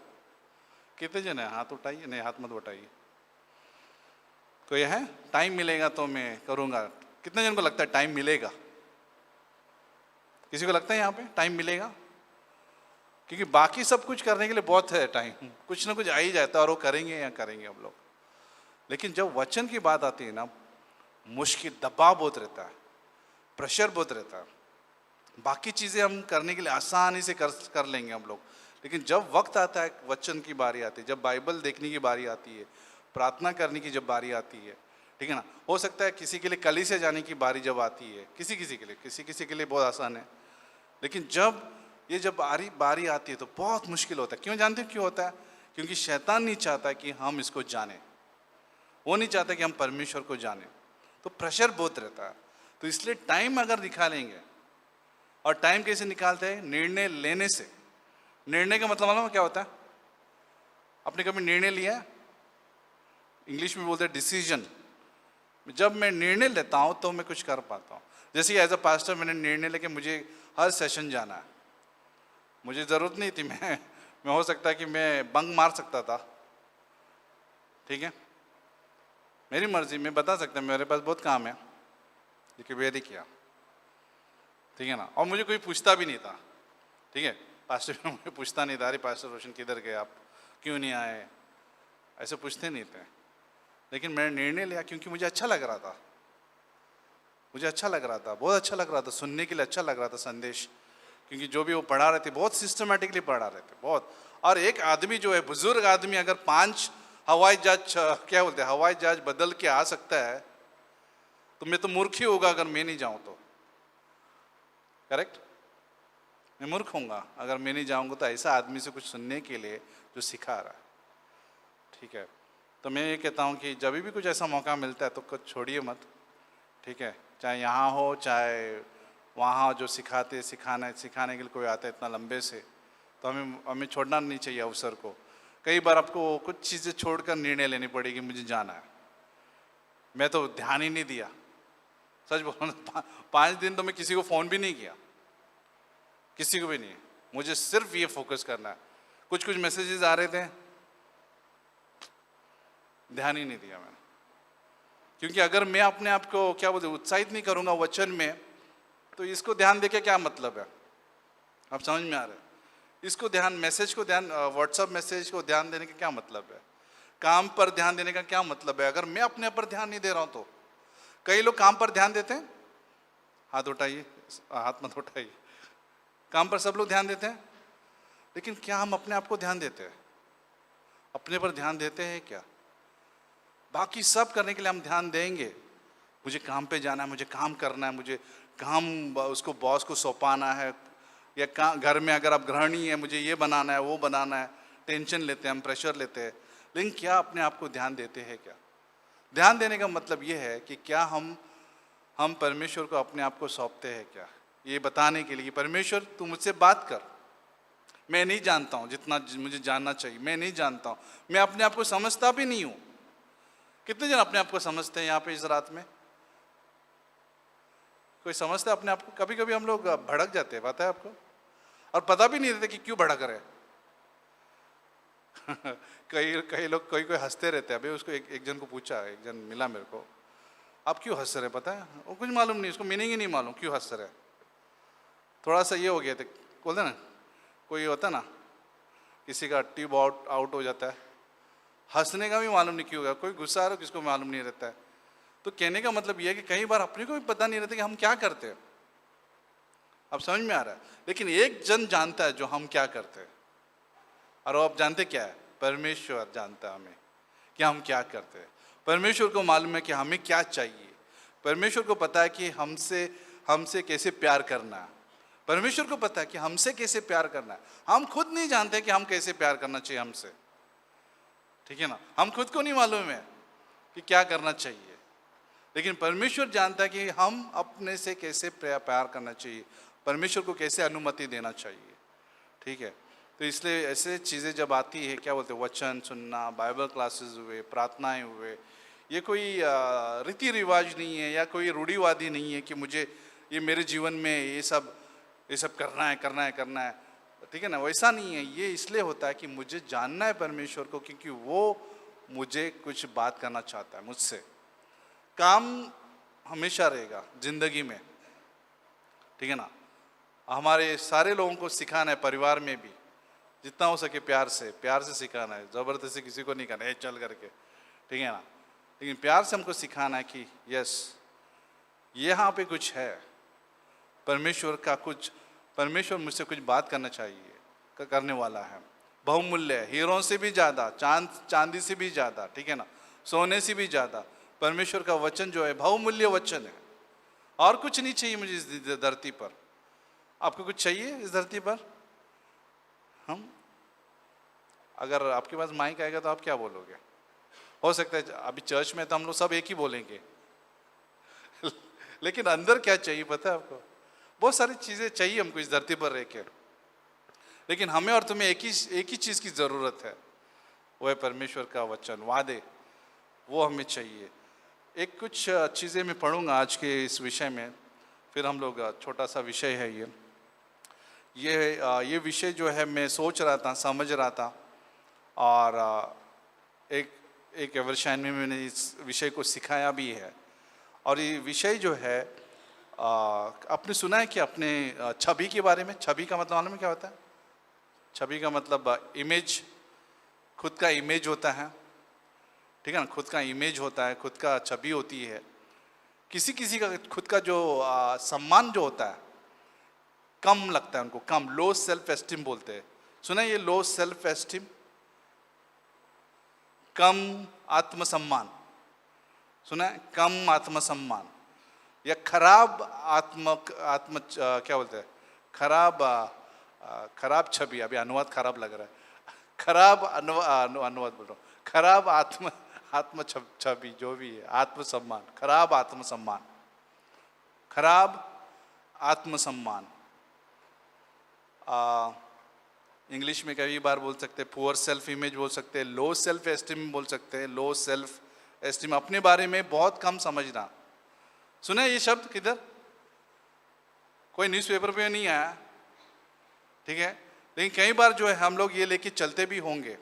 कितने जन है? हाथ उठाइए, नहीं हाथ मत उठाइए। कोई है? टाइम मिलेगा तो मैं करूंगा। कितने जन को लगता है टाइम मिलेगा? किसी को लगता है यहाँ पे टाइम मिलेगा? क्योंकि बाकी सब कुछ करने के लिए बहुत है टाइम, कुछ ना कुछ आ ही जाता है और वो करेंगे या करेंगे हम लोग। लेकिन जब वचन की बात आती है ना, मुश्किल, दबाव बहुत रहता है, प्रेशर बहुत रहता है। बाकी चीज़ें हम करने के लिए आसानी से कर लेंगे हम लोग, लेकिन जब वक्त आता है, वचन की बारी आती है, जब बाइबल देखने की बारी आती है, प्रार्थना करने की जब बारी आती है, ठीक है ना। हो सकता है किसी के लिए कलीसिया जाने की बारी जब आती है, किसी के लिए बहुत आसान है, लेकिन जब बारी आती है तो बहुत मुश्किल होता है। क्यों जानते हो क्यों होता है? क्योंकि शैतान नहीं चाहता कि हम इसको जाने, वो नहीं चाहता कि हम परमेश्वर को जाने, तो प्रेशर बहुत रहता है। तो इसलिए टाइम अगर निकालेंगे, और टाइम कैसे निकालते हैं? निर्णय लेने से। निर्णय का मतलब मालूम है क्या होता है? आपने कभी निर्णय लिया? इंग्लिश में बोलते हैं डिसीजन। जब मैं निर्णय लेता हूँ तो मैं कुछ कर पाता हूँ। जैसे एज अ पास्टर मैंने निर्णय लेके मुझे हर सेशन जाना है। मुझे ज़रूरत नहीं थी, मैं हो सकता है कि मैं बंक मार सकता था, ठीक है, मेरी मर्जी, मैं बता सकता मेरे पास बहुत काम है, लेकिन मैंने किया, ठीक है ना। और मुझे कोई पूछता भी नहीं था, ठीक है, पास्टर मुझे पूछता नहीं था, अरे पास्टर रोशन किधर गए आप, क्यों नहीं आए, ऐसे पूछते नहीं थे। लेकिन मैंने निर्णय लिया क्योंकि मुझे अच्छा लग रहा था, मुझे अच्छा लग रहा था, बहुत अच्छा लग रहा था, सुनने के लिए अच्छा लग रहा था संदेश, क्योंकि जो भी वो पढ़ा रहे थे बहुत सिस्टमेटिकली पढ़ा रहे थे, बहुत। और एक आदमी जो है, बुजुर्ग आदमी, अगर 5 हवाई जहाज, क्या बोलते हैं, हवाई जहाज बदल के आ सकता है, तो मैं तो मूर्ख ही होगा अगर मैं नहीं जाऊं तो। करेक्ट? मैं मूर्ख होऊंगा अगर मैं नहीं जाऊंगा तो ऐसा आदमी से कुछ सुनने के लिए जो सिखा रहा है। ठीक है, तो मैं ये कहता हूँ कि जब भी कुछ ऐसा मौका मिलता है तो कुछ छोड़िए मत। ठीक है, चाहे यहाँ हो चाहे वहाँ, जो सिखाने के लिए कोई आता है इतना लंबे से, तो हमें छोड़ना नहीं चाहिए अवसर को। कई बार आपको कुछ चीज़ें छोड़कर निर्णय लेनी पड़ेगी, मुझे जाना है। मैं तो ध्यान ही नहीं दिया, सच बोलो, 5 दिन तो मैं किसी को फ़ोन भी नहीं किया, किसी को भी नहीं। मुझे सिर्फ ये फोकस करना है। कुछ मैसेजेस आ रहे थे, ध्यान ही नहीं दिया मैंने, क्योंकि अगर मैं अपने आप को, क्या बोलते, उत्साहित नहीं करूंगा वचन में, तो इसको ध्यान देके क्या मतलब है? आप समझ में आ रहे हैं? इसको ध्यान, मैसेज को ध्यान, व्हाट्सएप मैसेज को ध्यान देने का क्या मतलब है? काम पर ध्यान देने का क्या मतलब है अगर मैं अपने पर ध्यान नहीं दे रहा हूं तो? कई लोग काम पर ध्यान देते हैं, हाथ उठाइए, हाथ मत उठाइए। काम पर सब लोग ध्यान देते हैं, लेकिन क्या हम अपने आप को ध्यान देते हैं? अपने पर ध्यान देते हैं क्या? बाकी सब करने के लिए हम ध्यान देंगे, मुझे काम पे जाना है, मुझे काम करना है, मुझे काम उसको बॉस को सौंपाना है, या घर में अगर आप गृहिणी है, मुझे ये बनाना है, वो बनाना है, टेंशन लेते हैं हम, प्रेशर लेते हैं। लेकिन क्या अपने आप को ध्यान देते हैं क्या? ध्यान देने का मतलब ये है कि क्या हम परमेश्वर को अपने आप को सौंपते हैं क्या? ये बताने के लिए, परमेश्वर तू मुझसे बात कर, मैं नहीं जानता हूँ जितना मुझे जानना चाहिए, मैं नहीं जानता हूँ, मैं अपने आप को समझता भी नहीं हूँ। कितने जन अपने आप को समझते हैं यहाँ पे इस रात में? कोई समझता है अपने आप को? कभी कभी हम लोग भड़क जाते हैं, पता है आपको, और पता भी नहीं रहता कि क्यों भड़क रहे। कई लोग कोई हंसते रहते हैं। अभी उसको एक जन को पूछा, एक जन मिला मेरे को, आप क्यों हंस रहे? पता है वो कुछ मालूम नहीं, उसको मीनिंग ही नहीं मालूम क्यों हंस रहे। थोड़ा सा ये हो गया थे, बोलते ना, कोई होता ना, किसी का ट्यूब आउट हो जाता है, हंसने का भी मालूम नहीं क्यों होगा, कोई गुस्सा आ रहा है किसको मालूम नहीं रहता है। तो कहने का मतलब ये है कि कई बार अपने को भी पता नहीं रहता कि हम क्या करते हैं। अब समझ में आ रहा है? लेकिन एक जन जानता है जो हम क्या करते हैं, और वो आप जानते क्या है? परमेश्वर जानता है हमें कि हम क्या करते हैं। परमेश्वर को मालूम है कि हमें क्या चाहिए। परमेश्वर को पता है कि हमसे कैसे प्यार करना है। परमेश्वर को पता है कि हमसे कैसे प्यार करना है। हम खुद नहीं जानते कि हम कैसे प्यार करना चाहिए हमसे, ठीक है ना? हम खुद को नहीं मालूम है कि क्या करना चाहिए, लेकिन परमेश्वर जानता है कि हम अपने से कैसे प्यार करना चाहिए, परमेश्वर को कैसे अनुमति देना चाहिए, ठीक है? तो इसलिए ऐसे चीज़ें जब आती है, क्या बोलते हैं, वचन सुनना, बाइबल क्लासेस हुए, प्रार्थनाएं हुए, ये कोई रीति रिवाज नहीं है या कोई रूढ़िवादी नहीं है कि मुझे ये मेरे जीवन में ये सब करना है, ठीक है ना? वैसा नहीं है। ये इसलिए होता है कि मुझे जानना है परमेश्वर को, क्योंकि वो मुझे कुछ बात करना चाहता है मुझसे। काम हमेशा रहेगा जिंदगी में, ठीक है ना? हमारे सारे लोगों को सिखाना है, परिवार में भी जितना हो सके प्यार से सिखाना है, ज़बरदस्ती किसी को नहीं करना है चल करके, ठीक है ना? लेकिन प्यार से हमको सिखाना है कि यस, यहाँ पे कुछ है, परमेश्वर मुझसे कुछ बात करना चाहिए, करने वाला है। बहुमूल्य है, हीरों से भी ज़्यादा, चांदी से भी ज़्यादा, ठीक है ना, सोने से भी ज़्यादा परमेश्वर का वचन जो है बहुमूल्य वचन है। और कुछ नहीं चाहिए मुझे इस धरती पर। आपको कुछ चाहिए इस धरती पर? हम अगर आपके पास माइक आएगा तो आप क्या बोलोगे? हो सकता है अभी चर्च में तो हम लोग सब एक ही बोलेंगे लेकिन अंदर क्या चाहिए पता है आपको? बहुत सारी चीज़ें चाहिए हमको इस धरती पर रह के, लेकिन हमें और तुम्हें एक ही चीज़ की ज़रूरत है, वो है परमेश्वर का वचन, वादे, वो हमें चाहिए। एक कुछ चीज़ें मैं पढ़ूंगा आज के इस विषय में, फिर हम लोग, छोटा सा विषय है ये विषय जो है मैं सोच रहा था, समझ रहा था, और एक एवरशाइन में मैंने इस विषय को सिखाया भी है। और ये विषय जो है, आपने सुना है कि अपने छवि के बारे में? छवि का मतलब मालूम है क्या होता है? छवि का मतलब इमेज, खुद का इमेज होता है, ठीक है ना? खुद का इमेज होता है, खुद का छवि होती है किसी किसी का खुद का जो सम्मान जो होता है कम लगता है उनको, कम, लो सेल्फ एस्टीम बोलते हैं। सुना ये लो सेल्फ एस्टीम, कम आत्मसम्मान, सुना है? कम आत्मसम्मान या खराब क्या बोलते हैं, खराब छवि, अभी अनुवाद खराब लग रहा है, खराब अनुवाद बोल रहा हूँ, खराब आत्म छवि जो भी है, आत्मसम्मान, खराब आत्मसम्मान, खराब आत्मसम्मान। इंग्लिश में कई बार बोल सकते हैं पुअर सेल्फ इमेज बोल सकते हैं, लो सेल्फ एस्टीम बोल सकते हैं, लो सेल्फ एस्टीम, अपने बारे में बहुत कम समझना। सुना ये शब्द किधर? कोई न्यूज़पेपर पे नहीं आया, ठीक है, लेकिन कई बार जो है हम लोग ये लेके चलते भी होंगे,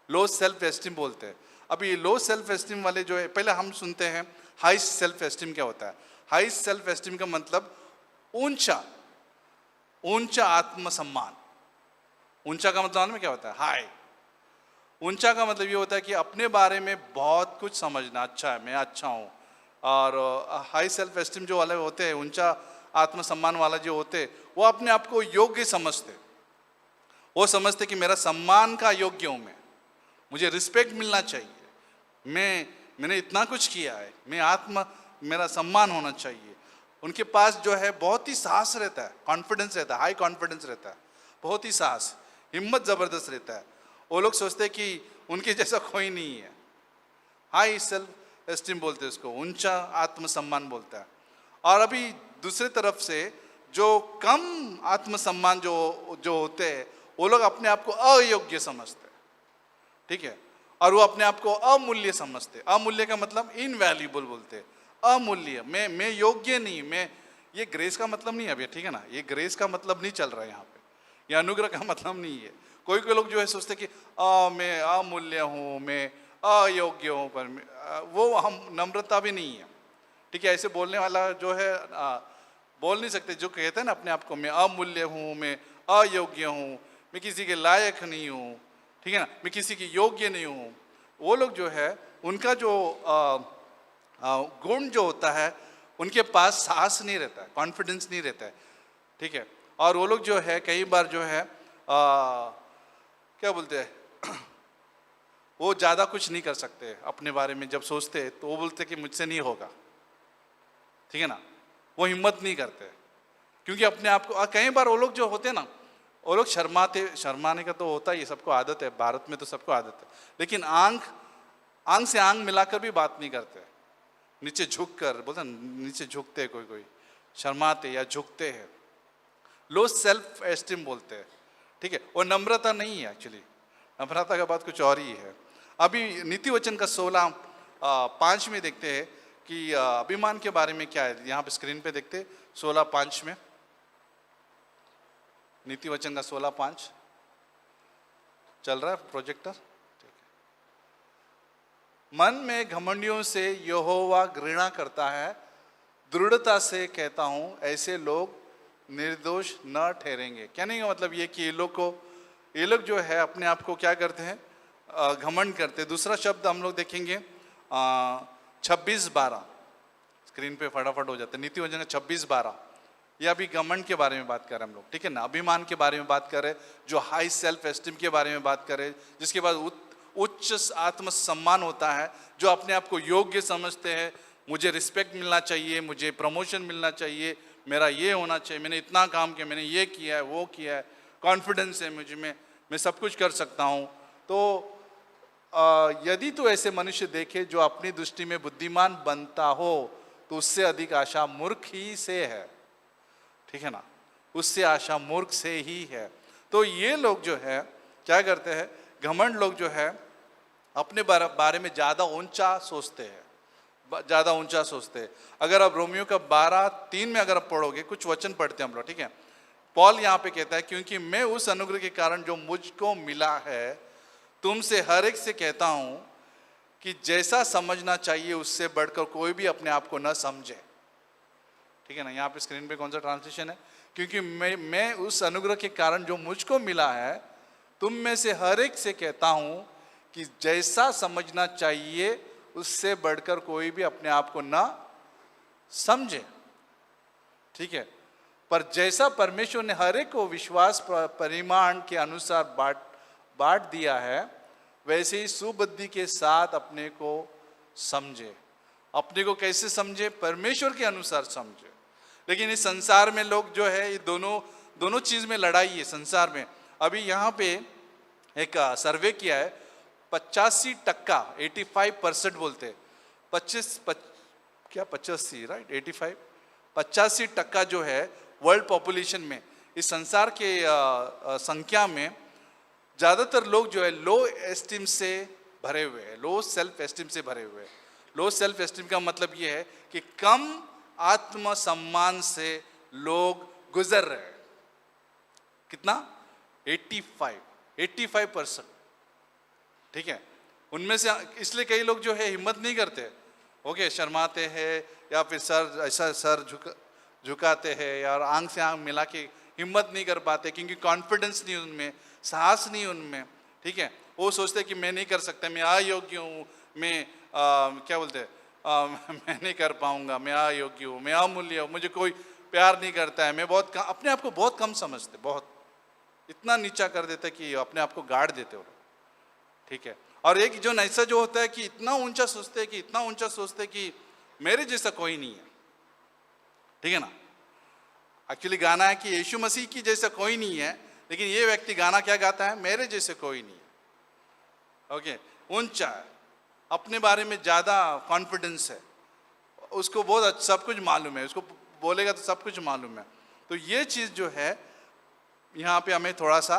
लो सेल्फ एस्टीम बोलते हैं। अब ये लो सेल्फ एस्टीम वाले जो है, पहले हम सुनते हैं हाई सेल्फ एस्टीम क्या होता है। हाई सेल्फ एस्टीम का मतलब ऊंचा, ऊंचा आत्मसम्मान। ऊंचा का मतलब में क्या होता है? हाई। ऊंचा का मतलब ये होता है कि अपने बारे में बहुत कुछ समझना, अच्छा है, मैं अच्छा हूँ। और हाई सेल्फ एस्टीम जो वाले होते हैं, ऊंचा आत्मसम्मान वाला जो होते हैं, वो अपने आप को योग्य समझते, वो समझते कि मेरा सम्मान का योग्य हूँ मैं, मुझे रिस्पेक्ट मिलना चाहिए, मैंने इतना कुछ किया है, मेरा सम्मान होना चाहिए। उनके पास जो है बहुत ही साहस रहता है, कॉन्फिडेंस रहता है, हाई कॉन्फिडेंस रहता है, बहुत ही साहस, हिम्मत ज़बरदस्त रहता है। वो लोग सोचते हैं कि उनके जैसा कोई नहीं है। हाई सेल्फ एस्टीम बोलते हैं उसको, ऊंचा आत्मसम्मान बोलता है। और अभी दूसरे तरफ से जो कम आत्मसम्मान जो होते हैं, वो लोग अपने आप को अयोग्य समझते हैं, ठीक है, और वो अपने आप को अमूल्य समझते। अमूल्य का मतलब इनवैल्यूएबल बोलते हैं, अमूल्य, मैं योग्य नहीं, मैं, ये ग्रेस का मतलब नहीं है अभी, ठीक है ना, ये ग्रेस का मतलब नहीं चल रहा है यहाँ पे, ये अनुग्रह का मतलब नहीं है। कोई कोई लोग जो है सोचते कि मैं अमूल्य हूँ, मैं अयोग्य हूँ, पर वो हम नम्रता भी नहीं है, ठीक है। ऐसे बोलने वाला जो है बोल नहीं सकते, जो कहते हैं ना अपने आप को मैं अमूल्य हूँ, मैं अयोग्य हूँ, मैं किसी के लायक नहीं हूँ, ठीक है ना, मैं किसी की योग्य नहीं हूँ, वो लोग जो है उनका जो गुण जो होता है, उनके पास साहस नहीं रहता है, कॉन्फिडेंस नहीं रहता है, ठीक है। और वो लोग जो है कई बार जो है क्या बोलते हैं वो ज़्यादा कुछ नहीं कर सकते अपने बारे में। जब सोचते हैं तो वो बोलते कि मुझसे नहीं होगा, ठीक है ना, वो हिम्मत नहीं करते, क्योंकि अपने आप को, कई बार वो लोग जो होते हैं ना, वो लोग शर्माने का तो होता ही, सबको आदत है, भारत में तो सबको आदत है, लेकिन आंख से आंख मिलाकर भी बात नहीं करते, नीचे झुक कर बोलते, नीचे झुकते, कोई शर्माते या झुकते हैं, लो सेल्फ एस्टीम बोलते हैं, ठीक है। और नम्रता नहीं है, एक्चुअली नम्रता का बात कुछ और ही है। अभी नीति वचन का 16:5 में देखते हैं कि अभिमान के बारे में क्या है, यहाँ पे स्क्रीन पे देखते 16:5 में, नीति वचन का 16:5 चल रहा है प्रोजेक्टर, ठीक है। मन में घमंडियों से यहोवा घृणा करता है, दृढ़ता से कहता हूं ऐसे लोग निर्दोष न ठहरेंगे। कहने का मतलब ये कि ये लोग जो है अपने आप को क्या करते हैं, घमंड करते हैं। दूसरा शब्द हम लोग देखेंगे 26:12, स्क्रीन पे फटाफट हो जाता है, नीति वचन 26:12, ये अभी घमंड के बारे में बात कर रहे हैं हम लोग, ठीक है ना, अभिमान के बारे में बात कर रहे हैं, जो हाई सेल्फ एस्टीम के बारे में बात कर रहे हैं, जिसके बाद उच्च आत्मसम्मान होता है, जो अपने आप को योग्य समझते हैं, मुझे रिस्पेक्ट मिलना चाहिए, मुझे प्रमोशन मिलना चाहिए, मेरा ये होना चाहिए, मैंने इतना काम किया, मैंने ये किया है, वो किया है, कॉन्फिडेंस है मुझे, मैं सब कुछ कर सकता हूँ। तो यदि तो ऐसे मनुष्य देखे जो अपनी दृष्टि में बुद्धिमान बनता हो, तो उससे अधिक आशा मूर्ख ही से है, ठीक है ना, उससे आशा मूर्ख से ही है। तो ये लोग जो है क्या करते हैं, घमंड लोग जो है अपने बारे में ज़्यादा ऊंचा सोचते हैं, ज़्यादा ऊंचा सोचते हैं। अगर आप रोमियो का 12:3 में अगर आप पढ़ोगे, कुछ वचन पढ़ते हैं हम लोग, ठीक है, पॉल यहाँ पे कहता है, क्योंकि मैं उस अनुग्रह के कारण जो मुझको मिला है तुमसे हर एक से कहता हूँ कि जैसा समझना चाहिए उससे बढ़कर कोई भी अपने आप को न समझे, ठीक है ना। यहाँ पे स्क्रीन पे कौन सा ट्रांसलेशन है, क्योंकि मैं उस अनुग्रह के कारण जो मुझको मिला है तुम में से हर एक से कहता हूँ कि जैसा समझना चाहिए उससे बढ़कर कोई भी अपने आप को न समझे, ठीक है। पर जैसा परमेश्वर ने हर एक को विश्वास परिमाण के अनुसार बांट दिया है, वैसे ही सुबुद्धि के साथ अपने को समझे। अपने को कैसे समझे? परमेश्वर के अनुसार समझे। लेकिन इस संसार में लोग जो है, ये दोनों चीज में लड़ाई है संसार में। अभी यहाँ पे एक सर्वे किया है, 85%, 85% बोलते हैं, 85 राइट, 85% जो है वर्ल्ड पॉपुलेशन में, इस संसार के संख्या में ज़्यादातर लोग जो है लो एस्टीम से भरे हुए हैं, लो सेल्फ एस्टीम से भरे हुए हैं। लो सेल्फ एस्टीम का मतलब ये है कि कम आत्मसम्मान से लोग गुजर रहे हैं। कितना? 85%, ठीक है। उनमें से इसलिए कई लोग जो है हिम्मत नहीं करते, ओके, शर्माते हैं, या फिर सर झुकाते हैं, या आंख से आंख मिला के हिम्मत नहीं कर पाते, क्योंकि कॉन्फिडेंस नहीं उनमें, साहस नहीं उनमें, ठीक है। वो सोचते हैं कि मैं नहीं कर सकता, मैं अयोग्य हूँ, मैं क्या बोलते हैं, मैं नहीं कर पाऊंगा, मैं अयोग्य हूँ, मैं अमूल्य हूँ, मुझे कोई प्यार नहीं करता है, मैं बहुत अपने आप को बहुत कम समझते, बहुत इतना नीचा कर देते कि अपने आप को गाड़ देते हो, ठीक है। और एक जो ऐसा जो होता है कि इतना ऊंचा सोचते कि मेरे जैसा कोई नहीं है, ठीक है ना। एक्चुअली गाना है कि यीशु मसीह की जैसा कोई नहीं है, लेकिन ये व्यक्ति गाना क्या गाता है? मेरे जैसे कोई नहीं है, ओके। ऊंचा है, अपने बारे में ज़्यादा कॉन्फिडेंस है, उसको बहुत सब कुछ मालूम है, उसको बोलेगा तो सब कुछ मालूम है। तो ये चीज़ जो है यहाँ पे हमें थोड़ा सा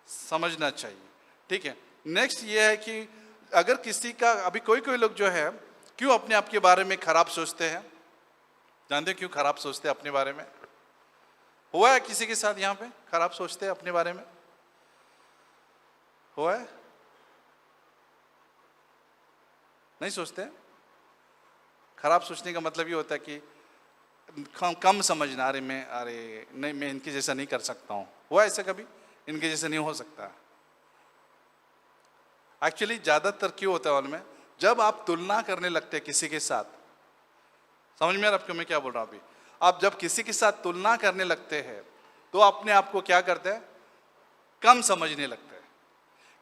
समझना चाहिए, ठीक है। नेक्स्ट ये है कि अगर किसी का, अभी कोई लोग जो है क्यों अपने आप के बारे में खराब सोचते हैं? जानते हो क्यों खराब सोचते हैं अपने बारे में? हुआ है किसी के साथ यहाँ पे खराब सोचते हैं अपने बारे में? हुआ है? नहीं सोचते? खराब सोचने का मतलब ये होता है कि कम समझना, अरे नहीं, मैं इनके जैसा नहीं कर सकता हूँ। हुआ ऐसा कभी? इनके जैसा नहीं हो सकता। एक्चुअली ज़्यादातर क्यों होता है मालूम है? जब आप तुलना करने लगते हैं किसी के साथ, समझ में आ रहा आपको मैं क्या बोल रहा हूँ अभी? आप जब किसी के साथ तुलना करने लगते हैं तो अपने आप को क्या करते हैं? कम समझने लगते हैं।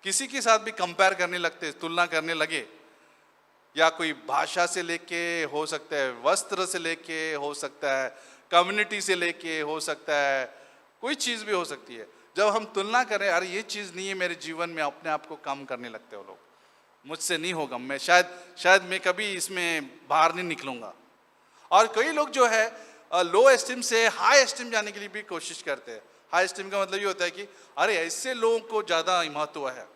किसी के साथ भी कंपेयर करने लगते हैं, तुलना करने लगे, या कोई भाषा से लेके हो सकता है, वस्त्र से लेके हो सकता है, कम्युनिटी से लेके हो सकता है, कोई चीज़ भी हो सकती है। जब हम तुलना करें, अरे ये चीज़ नहीं है मेरे जीवन में, अपने आप को कम करने लगते हो लोग, मुझसे नहीं होगा, मैं शायद मैं कभी इसमें बाहर नहीं निकलूंगा। और कई लोग जो है लो एस्टीम से हाई एस्टीम जाने के लिए भी कोशिश करते हैं। हाई एस्टीम का मतलब ये होता है कि अरे ऐसे लोगों को ज़्यादा महत्व है,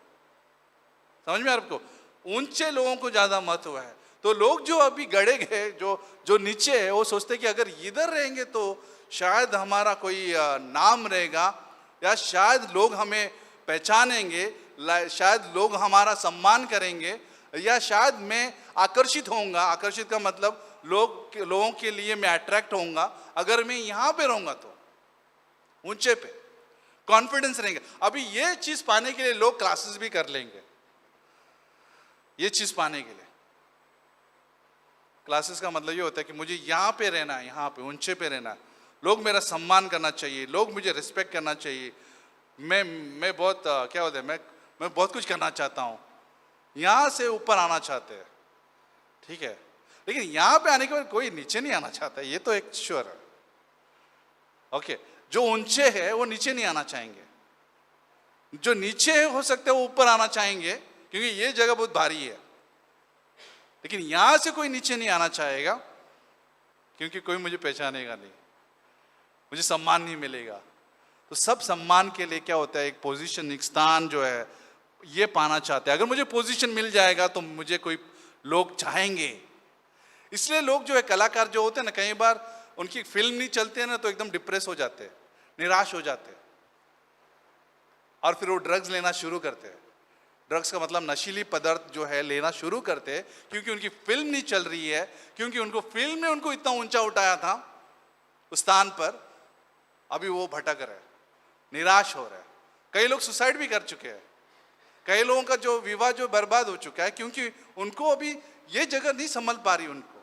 समझ में आपको? ऊंचे लोगों को ज़्यादा महत्व है। तो लोग जो अभी गड़े गए, जो नीचे है, वो सोचते हैं कि अगर इधर रहेंगे तो शायद हमारा कोई नाम रहेगा, या शायद लोग हमें पहचानेंगे, शायद लोग हमारा सम्मान करेंगे, या शायद मैं आकर्षित होऊंगा। आकर्षित का मतलब लोगों के लिए मैं अट्रैक्ट होऊंगा अगर मैं यहाँ पे रहूंगा, तो ऊंचे पे कॉन्फिडेंस रहेंगे। अभी ये चीज पाने के लिए लोग क्लासेस भी कर लेंगे। ये चीज पाने के लिए क्लासेस का मतलब ये होता है कि मुझे यहाँ पे रहना है, यहाँ पे ऊंचे पे रहना है, लोग मेरा सम्मान करना चाहिए, लोग मुझे रिस्पेक्ट करना चाहिए, मैं बहुत क्या होता है, मैं बहुत कुछ करना चाहता हूँ, यहाँ से ऊपर आना चाहते हैं, ठीक है। लेकिन यहाँ पे आने के बाद कोई नीचे नहीं आना चाहता, ये तो एक श्योर है, ओके। जो ऊंचे है वो नीचे नहीं आना चाहेंगे, जो नीचे है हो सकता है वो ऊपर आना चाहेंगे, क्योंकि ये जगह बहुत भारी है। लेकिन यहां से कोई नीचे नहीं आना चाहेगा, क्योंकि कोई मुझे पहचानेगा नहीं, मुझे सम्मान नहीं मिलेगा। तो सब सम्मान के लिए क्या होता है, एक पोजीशन, एक स्थान जो है ये पाना चाहते हैं। अगर मुझे पोजीशन मिल जाएगा तो मुझे कोई लोग चाहेंगे। इसलिए लोग जो है, कलाकार जो होते हैं ना, कई बार उनकी फिल्म नहीं चलती है ना तो एकदम डिप्रेस हो जाते हैं, निराश हो जाते हैं, और फिर वो ड्रग्स लेना शुरू करते हैं। ड्रग्स का मतलब नशीली पदार्थ जो है लेना शुरू करते हैं, क्योंकि उनकी फिल्म नहीं चल रही है, क्योंकि उनको फिल्म में उनको इतना ऊंचा उठाया था उस स्थान पर, अभी वो भटक रहे, निराश हो रहे। कई लोग सुसाइड भी कर चुके हैं, कई लोगों का जो विवाह जो बर्बाद हो चुका है, क्योंकि उनको अभी ये जगह नहीं संभल पा रही उनको,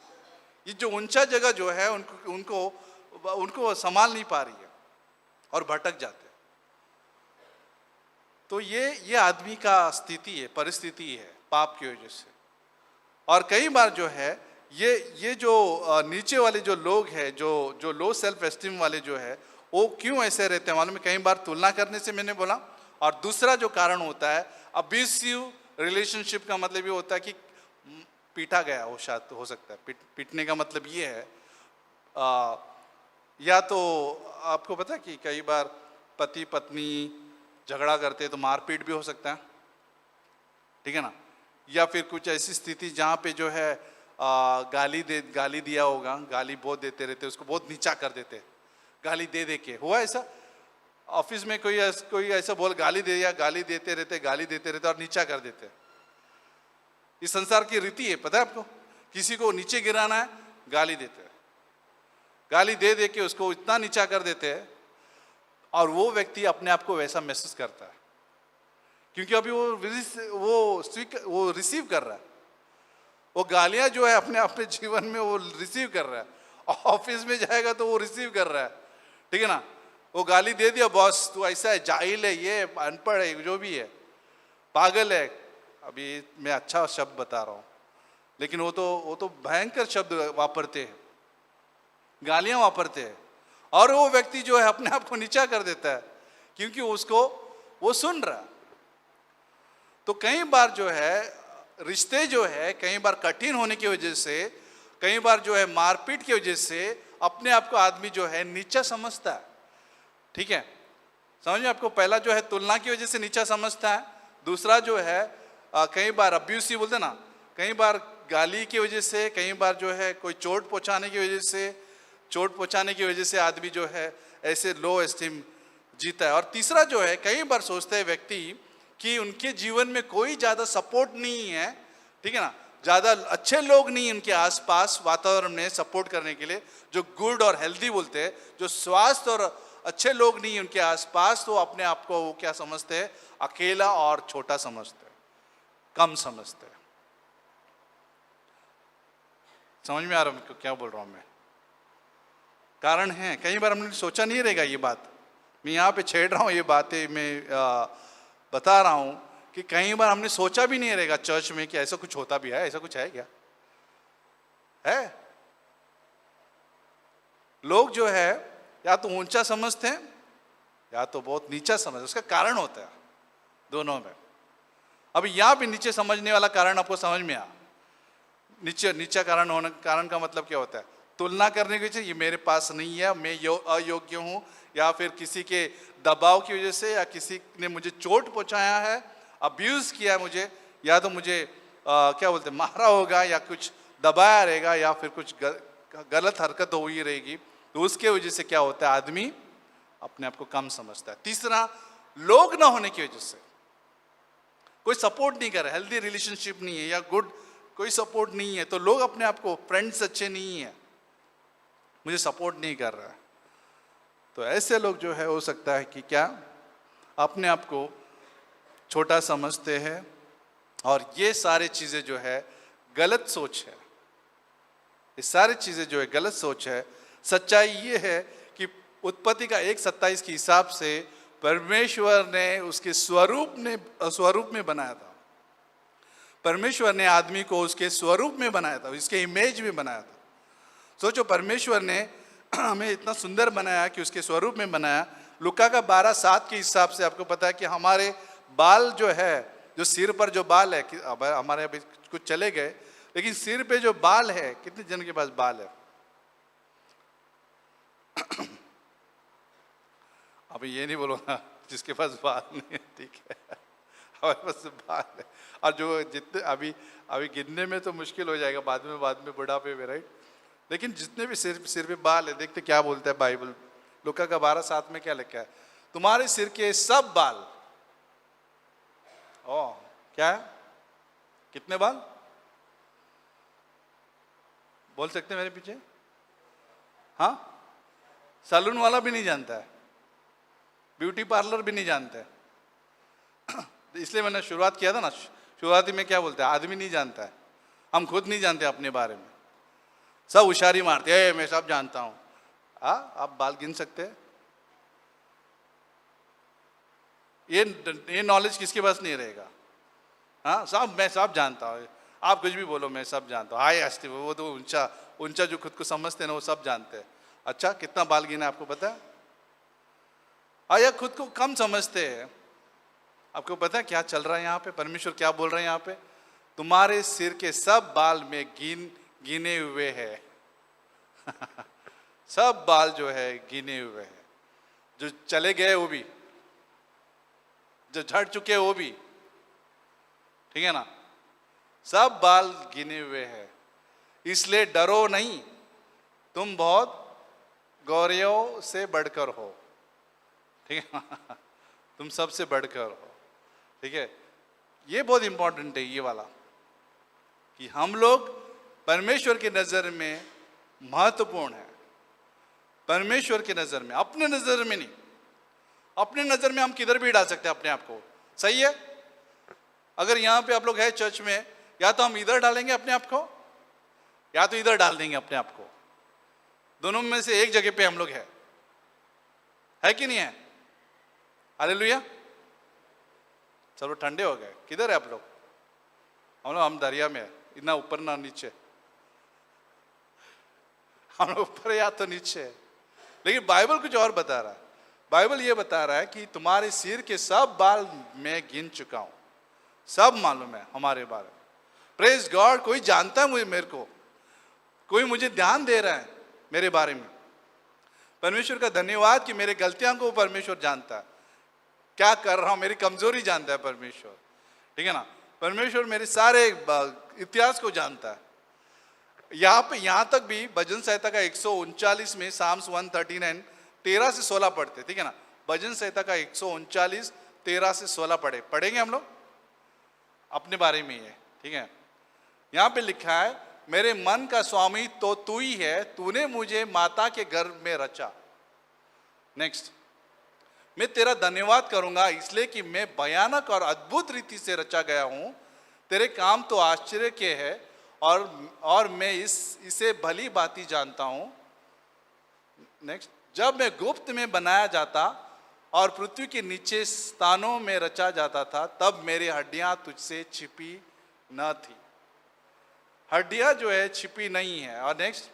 ये जो ऊंचा जगह जो है उनको उनको उनको संभाल नहीं पा रही है और भटक जाते हैं। तो ये आदमी का स्थिति है, परिस्थिति है पाप की वजह से। और कई बार जो है ये जो नीचे वाले जो लोग हैं, जो लो सेल्फ एस्टीम वाले जो है, वो क्यों ऐसे रहते हैं मालूम है? कई बार तुलना करने से मैंने बोला। और दूसरा जो कारण होता है अब्यूसिव रिलेशनशिप का मतलब ये होता है कि पीटा गया हो, शायद हो सकता है। पीटने का मतलब ये है या तो आपको पता है कि कई बार पति पत्नी झगड़ा करते हैं तो मारपीट भी हो सकता है, ठीक है ना। या फिर कुछ ऐसी स्थिति जहाँ पे जो है गाली दिया होगा, गाली बहुत देते रहते, उसको बहुत नीचा कर देते, गाली दे के। हुआ ऐसा ऑफिस में कोई ऐसा बोल गाली दे दिया, गाली देते रहते और नीचा कर देते। इस संसार की रीति है, पता है आपको। किसी को नीचे गिराना है, गाली देते हैं, गाली दे के उसको इतना नीचा कर देते हैं और वो व्यक्ति अपने आप को वैसा महसूस करता है क्योंकि अभी वो रिसीव कर रहा है। वो गालियां जो है अपने जीवन में वो रिसीव कर रहा है। ऑफिस में जाएगा तो वो रिसीव कर रहा है, ठीक है ना। वो गाली दे दिया, बॉस तू ऐसा है, जाहिल है, ये अनपढ़ है, जो भी है, पागल है। अभी मैं अच्छा शब्द बता रहा हूँ, लेकिन वो तो भयंकर शब्द वापरते हैं, गालियां वापरते हैं। और वो व्यक्ति जो है अपने आप को नीचा कर देता है क्योंकि उसको वो सुन रहा है। तो कई बार जो है रिश्ते जो है कई बार कठिन होने की वजह से, कई बार जो है मारपीट की वजह से अपने आप को आदमी जो है नीचा समझता है, ठीक है। समझ में आपको? पहला जो है तुलना की वजह से नीचा समझता है। दूसरा जो है कई बार अब्यूसिव बोलते ना, कई बार गाली की वजह से, कई बार जो है कोई चोट पहुंचाने की वजह से आदमी जो है ऐसे लो एस्टीम जीता है। और तीसरा जो है कई बार सोचते हैं व्यक्ति कि उनके जीवन में कोई ज़्यादा सपोर्ट नहीं है, ठीक है ना, ज़्यादा अच्छे लोग नहीं उनके आसपास वातावरण में सपोर्ट करने के लिए, जो गुड और हेल्दी बोलते हैं, जो स्वास्थ्य और अच्छे लोग नहीं उनके आसपास। तो अपने आप को वो क्या समझते हैं? अकेला और छोटा समझते हैं, कम समझते हैं। समझ में आ रहा है क्या बोल रहा हूं मैं? कारण है, कई बार हमने सोचा नहीं रहेगा ये बात, मैं यहाँ पे छेड़ रहा हूँ ये बातें, मैं बता रहा हूँ कि कई बार हमने सोचा भी नहीं रहेगा चर्च में कि ऐसा कुछ होता भी है। ऐसा कुछ है क्या? है लोग जो है या तो ऊंचा समझते हैं या तो बहुत नीचा समझते, उसका कारण होता है दोनों में। अभी यहाँ भी नीचे समझने वाला कारण आपको समझ में आ, नीचा कारण का मतलब क्या होता है? तुलना करने की वजह से, ये मेरे पास नहीं है, मैं अयोग्य हूँ, या फिर किसी के दबाव की वजह से, या किसी ने मुझे चोट पहुंचाया है, अब्यूज किया मुझे, या तो मुझे क्या बोलते हैं मारा होगा, या कुछ दबाया रहेगा, या फिर कुछ गलत हरकत हुई रहेगी। तो उसके वजह से क्या होता है? आदमी अपने आप को कम समझता है। तीसरा, लोग ना होने की वजह से, कोई सपोर्ट नहीं कर रहा, हेल्दी रिलेशनशिप नहीं है या गुड कोई सपोर्ट नहीं है, तो लोग अपने आप को, फ्रेंड्स अच्छे नहीं है, मुझे सपोर्ट नहीं कर रहा है, तो ऐसे लोग जो है हो सकता है कि क्या अपने आप को छोटा समझते हैं। और ये सारी चीज़ें जो है गलत सोच है, ये सारी चीज़ें जो है गलत सोच है। सच्चाई ये है कि उत्पत्ति का 1:27 के हिसाब से परमेश्वर ने उसके स्वरूप में बनाया था। परमेश्वर ने आदमी को उसके स्वरूप में बनाया था, इसके इमेज में बनाया था। सोचो, परमेश्वर ने हमें इतना सुंदर बनाया कि उसके स्वरूप में बनाया। लुका का 12:7 के हिसाब से आपको पता है कि हमारे बाल जो है, जो सिर पर जो बाल है, हमारे अभी कुछ चले गए, लेकिन सिर पे जो बाल है, कितने जन के पास बाल है? अभी ये नहीं बोलूँगा जिसके पास बाल नहीं है, ठीक है, हमारे पास बाल है। और जो जितने अभी गिनने में तो मुश्किल हो जाएगा बाद में बुढ़ापे में, राइट। लेकिन जितने भी सिर पे बाल है, देखते क्या बोलता है बाइबल। लुका का 12:7 में क्या लिखा है? तुम्हारे सिर के सब बाल, क्या है? कितने बाल बोल सकते हैं मेरे पीछे? हाँ, सैलून वाला भी नहीं जानता है, ब्यूटी पार्लर भी नहीं जानता है। इसलिए मैंने शुरुआत किया था ना, शुरुआती में क्या बोलते हैं, आदमी नहीं जानता है, हम खुद नहीं जानते अपने बारे में। सब होशियारी मारते हैं, मैं सब जानता हूं। आप बाल गिन सकते हैं? ये नॉलेज किसके पास नहीं रहेगा? हाँ, सब मैं सब जानता हूँ। आप कुछ भी बोलो, मैं सब जानता हूँ। हाय अस्ति, वो तो ऊंचा ऊंचा जो खुद को समझते हैं ना, वो सब जानते हैं। अच्छा, कितना बाल गिना आपको पता है? या खुद को कम समझते हैं। आपको पता है क्या चल रहा है यहाँ पे? परमेश्वर क्या बोल रहे हैं यहाँ पे? तुम्हारे सिर के सब बाल में गिने हुए हैं। सब बाल जो है गिने हुए हैं। जो चले गए वो भी, जो झड़ चुके वो भी, ठीक है ना? सब बाल गिने हुए हैं। इसलिए डरो नहीं, तुम बहुत गौरवों से बढ़कर हो, ठीक है? तुम सबसे बढ़कर हो, ठीक है? ये बहुत इंपॉर्टेंट है ये वाला, कि हम लोग परमेश्वर की नजर में महत्वपूर्ण है। परमेश्वर की नजर में, अपने नजर में नहीं। अपने नजर में हम किधर भी डाल सकते हैं अपने आप को, सही है? अगर यहाँ पे आप लोग है चर्च में, या तो हम इधर डालेंगे अपने आप को, या तो इधर डाल देंगे अपने आप को। दोनों में से एक जगह पे हम लोग है कि नहीं है? हालेलुया। चलो ठंडे हो गए। किधर है आप लोग? हम दरिया में है, इतना ऊपर ना नीचे। हम लोग ऊपर या तो नीचे है। लेकिन बाइबल कुछ और बता रहा है। बाइबल ये बता रहा है कि तुम्हारे सिर के सब बाल मैं गिन चुका हूं। सब मालूम है हमारे बारे में। प्रेज गॉड, कोई जानता है मुझे, मेरे को कोई मुझे ध्यान दे रहा है मेरे बारे में। परमेश्वर का धन्यवाद कि मेरे गलतियां को परमेश्वर जानता है, क्या कर रहा हूं, मेरी कमजोरी जानता है परमेश्वर, ठीक है ना? परमेश्वर मेरे सारे इतिहास को जानता है। यहाँ तक भी भजन संहिता का 139 में साम्स 139 13 से 16 पढ़ते, ठीक है ना? भजन संहिता का 139 13 से 16 पढ़ेंगे हम लोग अपने बारे में ही है, ठीक है? यहाँ पे लिखा है, मेरे मन का स्वामी तो तू ही है, तूने मुझे माता के गर्भ में रचा। नेक्स्ट, मैं तेरा धन्यवाद करूंगा इसलिए कि मैं भयानक और अद्भुत रीति से रचा गया हूं। तेरे काम तो आश्चर्य के है और मैं इसे भली भांति जानता हूं। नेक्स्ट, जब मैं गुप्त में बनाया जाता और पृथ्वी के नीचे स्थानों में रचा जाता था, तब मेरी हड्डियां तुझसे छिपी न थी। हड्डियां जो है छिपी नहीं है। और नेक्स्ट,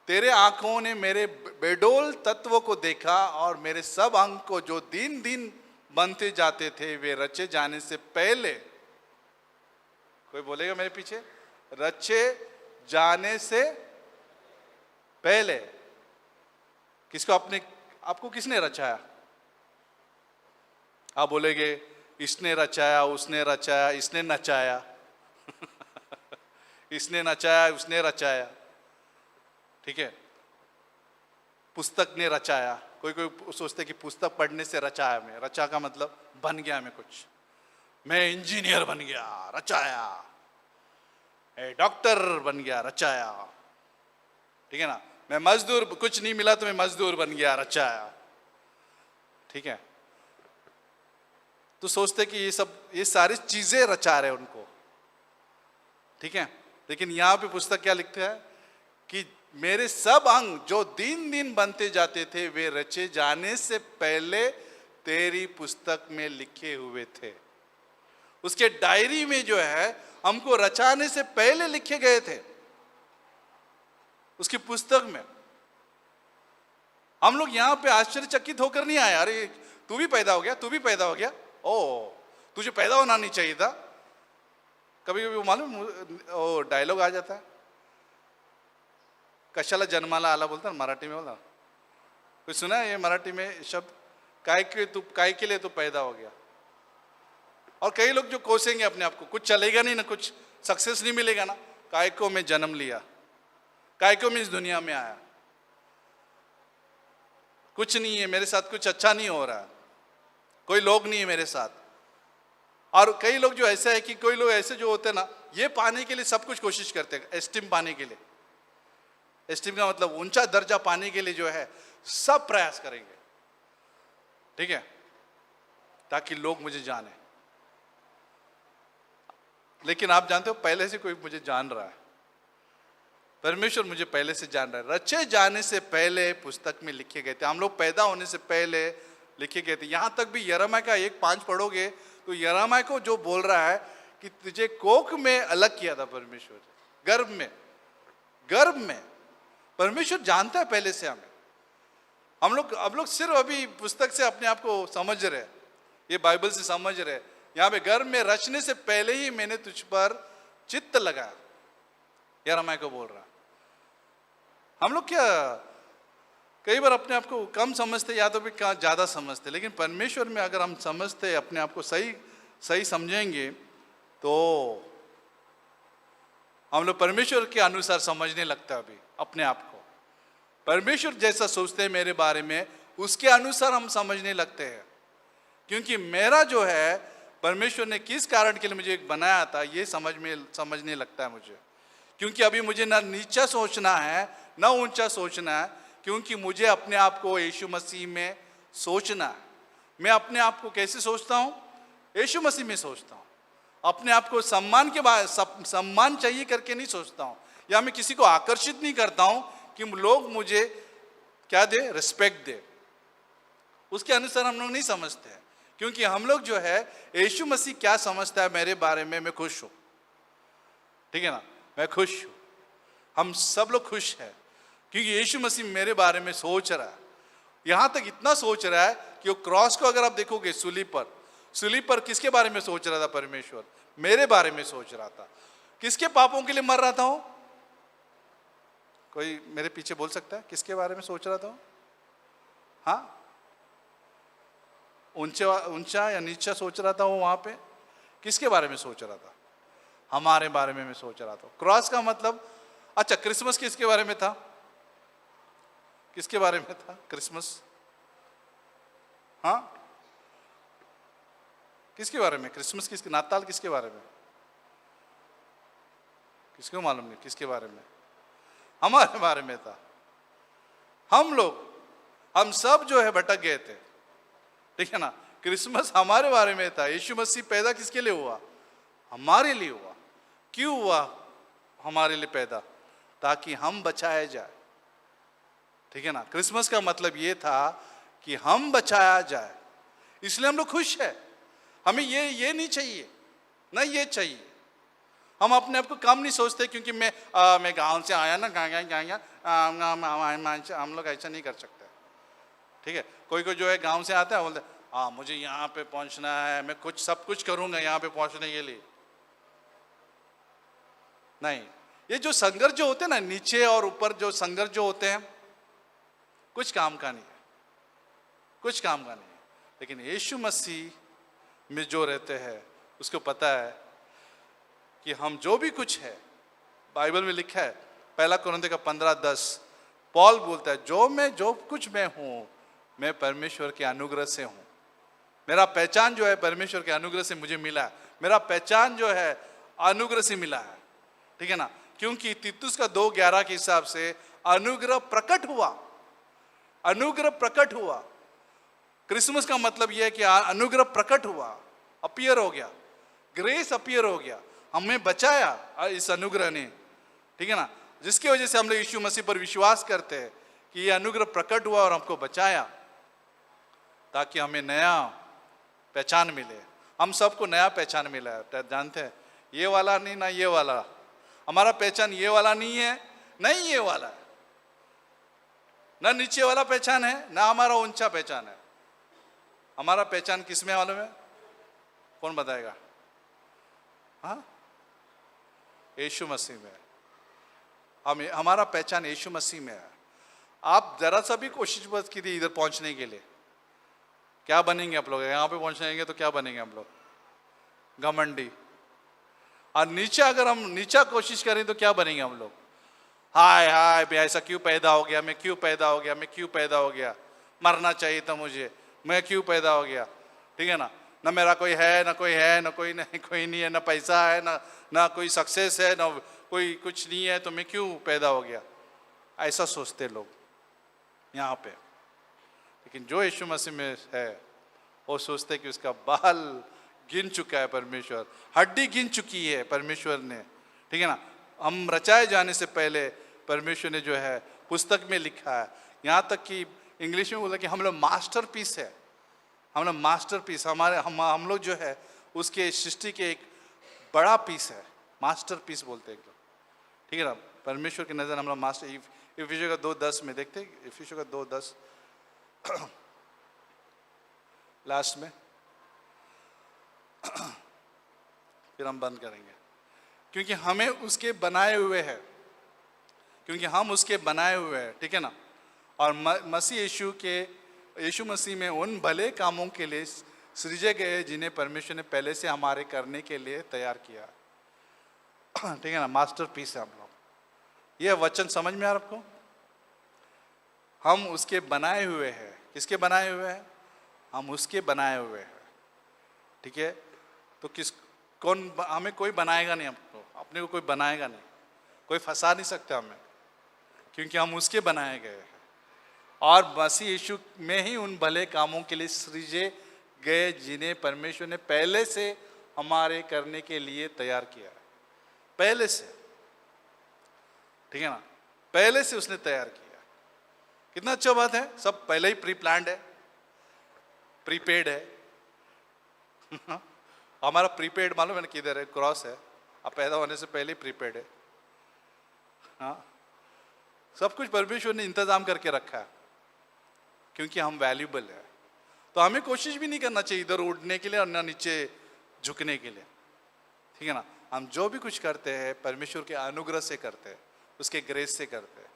तेरे आंखों ने मेरे बेडोल तत्व को देखा और मेरे सब अंग को जो दिन दिन बनते जाते थे, वे रचे जाने से पहले, कोई बोलेगा मेरे पीछे, रचे जाने से पहले। किसको? आपको किसने रचाया? आप बोलेगे इसने रचाया, उसने रचाया, इसने नचाया। इसने नचाया, उसने रचाया, ठीक है? पुस्तक ने रचाया। कोई सोचते कि पुस्तक पढ़ने से रचाया मैं। रचा का मतलब बन गया मैं कुछ, मैं इंजीनियर बन गया, रचाया। डॉक्टर बन गया, रचाया, ठीक है ना? मैं मजदूर, कुछ नहीं मिला तो मैं मजदूर बन गया, रचाया, ठीक है? तो सोचते कि ये सारी चीजें रचा रहे उनको, ठीक है? लेकिन यहां पे पुस्तक क्या लिखता है कि मेरे सब अंग जो दिन दिन बनते जाते थे, वे रचे जाने से पहले तेरी पुस्तक में लिखे हुए थे। उसके डायरी में जो है हमको रचाने से पहले लिखे गए थे, उसकी पुस्तक में। हम लोग यहां पे आश्चर्यचकित होकर नहीं आए, अरे तू भी पैदा हो गया, तू भी पैदा हो गया, ओ तुझे पैदा होना नहीं चाहिए था। कभी कभी मालूम वो डायलॉग आ जाता है, कशाला जन्माला आला बोलता ना मराठी में, बोला कोई सुना है ये मराठी में शब्द? काय के लिए तू पैदा हो गया। और कई लोग जो कोसेंगे अपने आप को, कुछ चलेगा नहीं ना, कुछ सक्सेस नहीं मिलेगा ना, काय को मैं जन्म लिया, काय को मैं इस दुनिया में आया, कुछ नहीं है मेरे साथ, कुछ अच्छा नहीं हो रहा, कोई लोग नहीं है मेरे साथ। और कई लोग जो ऐसा है कि कोई लोग ऐसे जो होते हैं ना, ये पाने के लिए सब कुछ कोशिश करते हैं, एस्टीम पाने के लिए। एस्टीम का मतलब ऊंचा दर्जा पाने के लिए जो है सब प्रयास करेंगे, ठीक है, ताकि लोग मुझे जाने। लेकिन आप जानते हो पहले से कोई मुझे जान रहा है, परमेश्वर मुझे पहले से जान रहा है। रचे जाने से पहले पुस्तक में लिखे गए थे, हम लोग पैदा होने से पहले लिखे गए थे। यहाँ तक भी यिर्मयाह का 1:5 पढ़ोगे तो यिर्मयाह को जो बोल रहा है कि तुझे कोख में अलग किया था परमेश्वर, गर्भ में परमेश्वर जानता है पहले से हमें। अब लोग सिर्फ अभी पुस्तक से अपने आप को समझ रहे, ये बाइबल से समझ रहे। यहाँ पे गर्भ में रचने से पहले ही मैंने तुझ पर चित्त लगाया, यिर्मयाह को बोल रहा। हम लोग क्या कई बार अपने आप को कम समझते या तो भी ज्यादा समझते, लेकिन परमेश्वर में अगर हम समझते, अपने आप को सही समझेंगे तो हम लोग परमेश्वर के अनुसार समझने लगता है। अभी अपने आप को परमेश्वर जैसा सोचते हैं मेरे बारे में, उसके अनुसार हम समझने लगते हैं। क्योंकि मेरा जो है परमेश्वर ने किस कारण के लिए मुझे बनाया था ये समझने लगता है मुझे। क्योंकि अभी मुझे ना नीचा सोचना है ना ऊंचा सोचना है, क्योंकि मुझे अपने आप को यीशु मसीह में सोचना है। मैं अपने आप को कैसे सोचता हूँ? यीशु मसीह में सोचता हूँ। अपने आप को सम्मान चाहिए करके नहीं सोचता हूँ, या मैं किसी को आकर्षित नहीं करता हूँ कि लोग मुझे क्या दे, रिस्पेक्ट दे। उसके अनुसार हम लोग नहीं समझते हैं। क्योंकि हम लोग जो है यीशु मसीह क्या समझता है मेरे बारे में, मैं खुश हूँ, ठीक है ना, मैं खुश हूँ। हम सब लोग खुश हैं क्योंकि यीशु मसीह मेरे बारे में सोच रहा है। यहाँ तक इतना सोच रहा है कि वो क्रॉस को अगर आप देखोगे, सूली पर किसके बारे में सोच रहा था परमेश्वर? मेरे बारे में सोच रहा था। किसके पापों के लिए मर रहा था वो? कोई मेरे पीछे बोल सकता है किसके बारे में सोच रहा था? हाँ, ऊंचा या नीचा सोच रहा था वो? वहां पे किसके बारे में सोच रहा था? हमारे बारे में मैं सोच रहा था। क्रॉस का मतलब, अच्छा क्रिसमस किसके बारे में था? किसके बारे में था क्रिसमस? हाँ, किसके बारे में क्रिसमस? किसके नाताल किसके बारे में? किसको मालूम नहीं किसके बारे में? हमारे बारे में था। हम सब जो है भटक गए थे, ठीक है ना। क्रिसमस हमारे बारे में था। यीशु मसीह पैदा किसके लिए हुआ? हमारे लिए हुआ। क्यों हुआ हमारे लिए पैदा? ताकि हम बचाए जाए, ठीक है ना। क्रिसमस का मतलब ये था कि हम बचाया जाए, इसलिए हम लोग खुश है। हमें ये नहीं चाहिए, ना ये चाहिए। हम अपने आप को कम नहीं सोचते क्योंकि मैं गांव से आया ना, हम लोग ऐसा नहीं कर सकते, ठीक है। कोई जो है गांव से आता है, बोलते हाँ मुझे यहाँ पे पहुंचना है, मैं सब कुछ करूंगा यहाँ पे पहुंचने के लिए। नहीं, ये जो संघर्ष जो होते हैं ना, नीचे और ऊपर जो संघर्ष जो होते हैं, कुछ काम का नहीं है। लेकिन यीशु मसीह में जो रहते हैं उसको पता है कि हम जो भी कुछ है, बाइबल में लिखा है 1 कुरिन्थियों 15:10, पॉल बोलता है जो कुछ मैं हूं, मैं परमेश्वर के अनुग्रह से हूं। मेरा पहचान जो है परमेश्वर के अनुग्रह से मुझे मिला है। मेरा पहचान जो है अनुग्रह से मिला है, ठीक है ना। क्योंकि तीतुस का 2:11 के हिसाब से अनुग्रह प्रकट हुआ। क्रिसमस का मतलब यह है कि अनुग्रह प्रकट हुआ, अपीयर हो गया, ग्रेस अपीयर हो गया, हमें बचाया इस अनुग्रह ने, ठीक है ना। जिसकी वजह से हम लोग यीशु मसीह पर विश्वास करते हैं कि यह अनुग्रह प्रकट हुआ और हमको बचाया, ताकि हमें नया पहचान मिले। हम सबको नया पहचान मिला है, जानते हैं, ये वाला नहीं ना ये वाला। हमारा पहचान ये वाला नहीं है, नहीं ये वाला है, ना नीचे वाला पहचान है, ना हमारा ऊंचा पहचान है। हमारा पहचान किस में मालूम है? कौन बताएगा? हाँ, यीशु मसीह में। हमारा पहचान यीशु मसीह में है। आप जरा सा भी कोशिश बस कीजिए इधर पहुंचने के लिए, क्या बनेंगे आप लोग? यहाँ पे पहुंचेंगे तो क्या बनेंगे हम लोग? घमंडी। और नीचे अगर हम नीचा कोशिश करें तो क्या बनेंगे हम लोग? हाय भाई ऐसा क्यों पैदा हो गया, मैं क्यों पैदा हो गया, मरना चाहिए था मुझे, मैं क्यों पैदा हो गया, ठीक है ना। ना मेरा कोई है, ना कोई नहीं है, ना पैसा है, ना कोई सक्सेस है, ना कोई कुछ नहीं है, तो मैं क्यों पैदा हो गया, ऐसा सोचते लोग यहाँ पे। लेकिन जो यीशु मसीह में है वो सोचते कि उसका बाल गिन चुका है परमेश्वर, हड्डी गिन चुकी है परमेश्वर ने, ठीक है ना। हम रचाए जाने से पहले परमेश्वर ने जो है पुस्तक में लिखा है। यहाँ तक कि इंग्लिश में बोला कि हम लोग मास्टरपीस है, हम लोग मास्टरपीस, हम लोग जो है उसके सृष्टि के एक बड़ा पीस है, मास्टरपीस बोलते हैं, ठीक है ना। परमेश्वर की नज़र हम लोग मास्टर। इफिसियों का 2:10 में देखते हैं, इफिसियों का 2:10 लास्ट में, फिर हम बंद करेंगे। क्योंकि हमें उसके बनाए हुए हैं, क्योंकि हम उसके बनाए हुए हैं, ठीक है ना। और मसीह यीशु मसीह में उन भले कामों के लिए सृजे गए जिन्हें परमेश्वर ने पहले से हमारे करने के लिए तैयार किया, ठीक है ना। मास्टरपीस है हम लोग। यह वचन समझ में आ रहा आपको? हम उसके बनाए हुए हैं। किसके बनाए हुए हैं? हम उसके बनाए हुए हैं, ठीक है। तो हमें कोई बनाएगा नहीं, हमको अपने को कोई बनाएगा नहीं, कोई फंसा नहीं सकता हमें, क्योंकि हम उसके बनाए गए हैं। और मसीह यीशु में ही उन भले कामों के लिए सृजे गए जिन्हें परमेश्वर ने पहले से हमारे करने के लिए तैयार किया है। पहले से, ठीक है ना, पहले से उसने तैयार किया। कितना अच्छा बात है, सब पहले ही प्री प्लान्ड है, प्रीपेड है। हमारा प्रीपेड मालूम है ना किधर है? क्रॉस है। अब पैदा होने से पहले ही प्रीपेड है। हाँ, सब कुछ परमेश्वर ने इंतजाम करके रखा है, क्योंकि हम वैल्यूबल है। तो हमें कोशिश भी नहीं करना चाहिए इधर उड़ने के लिए और ना नीचे झुकने के लिए, ठीक है ना। हम जो भी कुछ करते हैं परमेश्वर के अनुग्रह से करते हैं, उसके ग्रेस से करते हैं।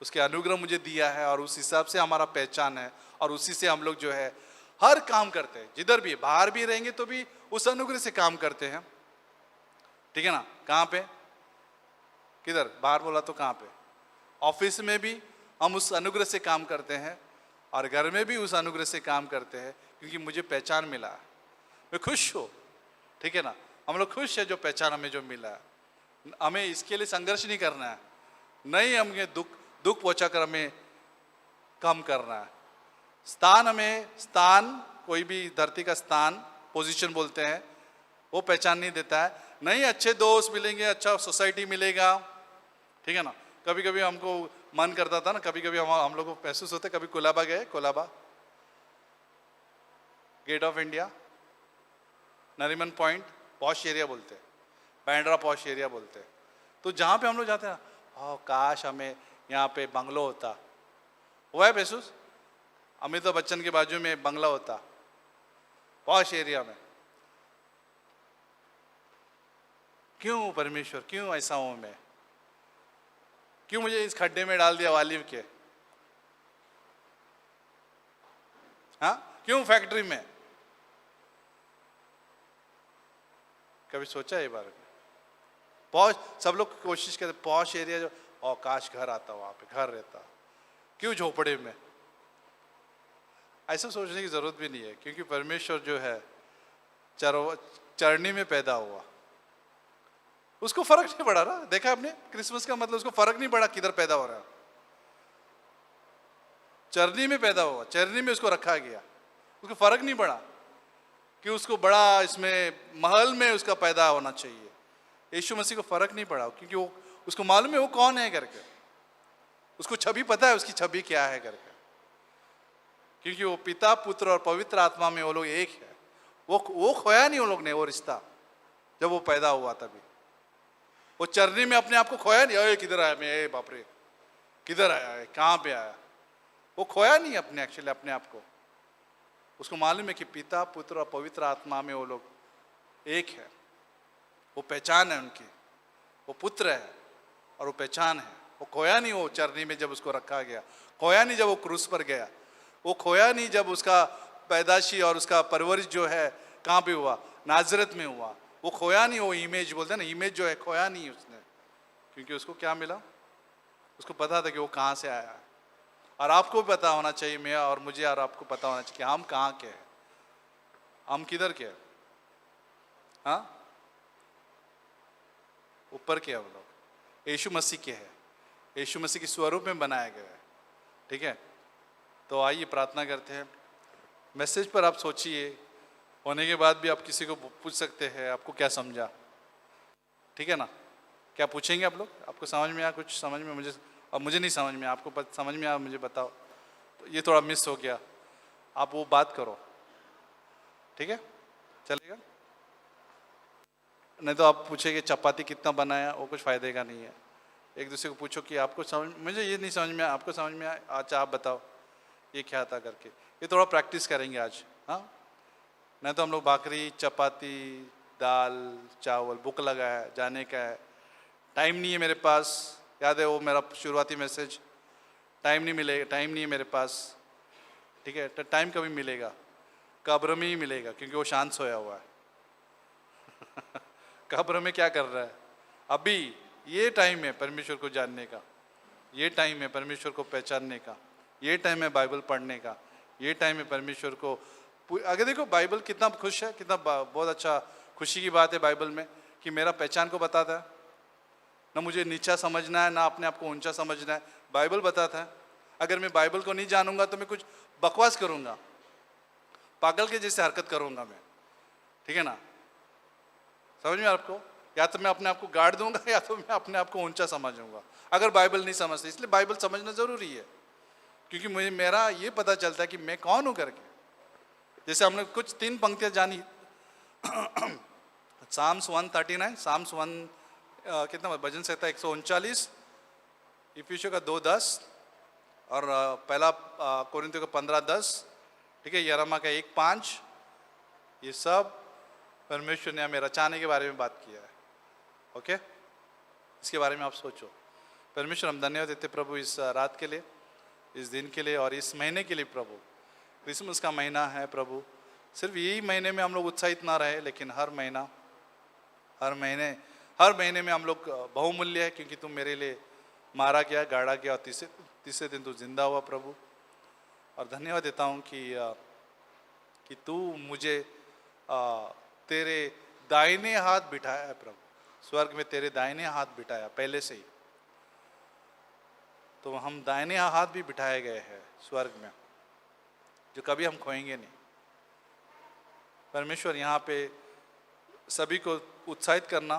उसके अनुग्रह मुझे दिया है और उस हिसाब से हमारा पहचान है, और उसी से हम लोग जो है हर काम करते हैं। जिधर भी, बाहर भी रहेंगे तो भी उस अनुग्रह से काम करते हैं, ठीक है ना। कहाँ पे? किधर? बाहर बोला तो कहाँ पे? ऑफिस में भी हम उस अनुग्रह से काम करते हैं, और घर में भी उस अनुग्रह से काम करते हैं, क्योंकि मुझे पहचान मिला है। मैं खुश हूँ, ठीक है ना। हम लोग खुश है जो पहचान हमें जो मिला है। हमें इसके लिए संघर्ष नहीं करना है, नहीं हमें दुख पहुँचाकर हमें कम करना है। स्थान कोई भी धरती का स्थान, पोजीशन बोलते हैं, वो पहचान नहीं देता है। नहीं अच्छे दोस्त मिलेंगे, अच्छा सोसाइटी मिलेगा, ठीक है ना। कभी कभी हमको मन करता था ना, कभी कभी हम लोग को महसूस होता है, कभी कोलाबा गए, Colaba gate of India, Nariman point, posh area बोलते हैं, बैंड्रा पॉश एरिया बोलते हैं। तो जहाँ पे हम लोग जाते हैं, काश हमें यहाँ पे बंगलो होता। हुआ है महसूस? अमिताभ बच्चन के बाजू में बंगला होता, पॉश एरिया में। क्यों परमेश्वर, क्यों ऐसा हूं मैं? क्यों मुझे इस खड्डे में डाल दिया वालिव के? हाँ, क्यों फैक्ट्री में? कभी सोचा ये बारे में? पॉश, सब लोग कोशिश करते पॉश एरिया जो, और काश घर आता, वहां पे घर रहता, क्यों झोपड़े में? ऐसा सोचने की जरूरत भी नहीं है, क्योंकि परमेश्वर जो है चरनी में पैदा हुआ, उसको फर्क नहीं पड़ा ना। देखा आपने क्रिसमस का मतलब, उसको फर्क नहीं पड़ा किधर पैदा हो रहा है। चरनी में पैदा हुआ, चरनी में उसको रखा गया, उसको फर्क नहीं पड़ा कि उसको बड़ा इसमें महल में उसका पैदा होना चाहिए। यीशु मसीह को फर्क नहीं पड़ा, क्योंकि वो उसको मालूम है वो कौन है करके, उसको छवि पता है, उसकी छवि क्या है करके, क्योंकि वो पिता, पुत्र और पवित्र आत्मा में वो लोग एक है। वो खोया नहीं वो लोग ने वो रिश्ता, जब वो पैदा हुआ तभी। वो चरनी में अपने आप को खोया नहीं, अरे किधर आया मैं, बाप रे किधर आया है, कहाँ पे आया। वो खोया नहीं अपने, एक्चुअली अपने आप को। उसको मालूम है कि पिता, पुत्र और पवित्र आत्मा में वो लोग एक है। वो पहचान है उनकी, वो पुत्र है और वो पहचान है। वो खोया नहीं वो चरनी में जब उसको रखा गया, खोया नहीं जब वो क्रूस पर गया, वो खोया नहीं जब उसका पैदाशी और उसका परवरिश जो है कहाँ पे हुआ, नाजरत में हुआ। वो खोया नहीं, वो इमेज बोलते हैं ना, इमेज जो है खोया नहीं उसने, क्योंकि उसको क्या मिला, उसको पता था कि वो कहाँ से आया है। और आपको भी पता होना चाहिए, मैं और मुझे और आपको पता होना चाहिए कि हम कहाँ के हैं, हम किधर के हैं। हाँ, ऊपर के हम लोग यीशु मसीह के हैं, यीशु मसीह के स्वरूप में बनाया गया है, ठीक है। तो आइए प्रार्थना करते हैं। मैसेज पर आप सोचिए, होने के बाद भी आप किसी को पूछ सकते हैं आपको क्या समझा, ठीक है ना। क्या पूछेंगे आप लोग? आपको समझ में आया कुछ? समझ में मुझे अब मुझे नहीं समझ में, आपको समझ में आया मुझे बताओ। तो ये थोड़ा मिस हो गया, आप वो बात करो, ठीक है, चलेगा? नहीं तो आप पूछेंगे चपाती कितना बनाया, वो कुछ फ़ायदे का नहीं है। एक दूसरे को पूछो कि आपको समझ, मुझे ये नहीं समझ में आया, आपको समझ में आया, अच्छा आप बताओ ये क्या था करके। ये थोड़ा प्रैक्टिस करेंगे आज, हाँ। नहीं तो हम लोग भाकरी, चपाती, दाल, चावल, भूख लगा है, जाने का है, टाइम नहीं है मेरे पास। याद है वो मेरा शुरुआती मैसेज, टाइम नहीं मिलेगा, टाइम नहीं है मेरे पास, ठीक है। तो टाइम कभी मिलेगा? कब्र में ही मिलेगा, क्योंकि वो शांत सोया हुआ है। कब्र में क्या कर रहा है? अभी ये टाइम है परमेश्वर को जानने का, ये टाइम है परमेश्वर को पहचानने का, ये टाइम है बाइबल पढ़ने का, ये टाइम है परमेश्वर को। अगर देखो बाइबल कितना खुश है, कितना बहुत अच्छा खुशी की बात है बाइबल में कि मेरा पहचान को बताता है। ना मुझे नीचा समझना है, ना अपने आप को ऊंचा समझना है, बाइबल बताता है। अगर मैं बाइबल को नहीं जानूंगा तो मैं कुछ बकवास करूंगा, पागल के जैसे हरकत करूंगा मैं, ठीक है ना? समझ में आपको? या तो मैं अपने आप को गाड़ दूंगा या तो मैं अपने आप को ऊंचा समझूंगा, अगर बाइबल नहीं समझते। इसलिए बाइबल समझना जरूरी है, क्योंकि मुझे मेरा ये पता चलता है कि मैं कौन हूं करके। जैसे हमने कुछ 3 पंक्तियां जानी, साम्स 139, साम्स 1 कितना भजन संहिता 139, इफिसियों का 2:10 और पहला कोरिन्थियों का 15:10, ठीक है, यिर्मयाह का 1:5। ये सब परमेश्वर ने हमें रचाने के बारे में बात किया है। ओके, इसके बारे में आप सोचो। परमेश्वर हम धन्यवाद देते प्रभु इस रात के लिए, इस दिन के लिए और इस महीने के लिए। प्रभु क्रिसमस का महीना है प्रभु, सिर्फ यही महीने में हम लोग उत्साहित ना रहे, लेकिन हर महीने में हम लोग बहुमूल्य है, क्योंकि तुम मेरे लिए मारा गया, गाड़ा गया और तीसरे दिन तू जिंदा हुआ प्रभु। और धन्यवाद देता हूँ कि तू मुझे तेरे दाहिने हाथ बिठाया है प्रभु, स्वर्ग में तेरे दाहिने हाथ बिठाया पहले से ही। तो हम दाहिने हाथ भी बिठाए गए हैं स्वर्ग में, जो कभी हम खोएंगे नहीं। परमेश्वर यहाँ पे सभी को उत्साहित करना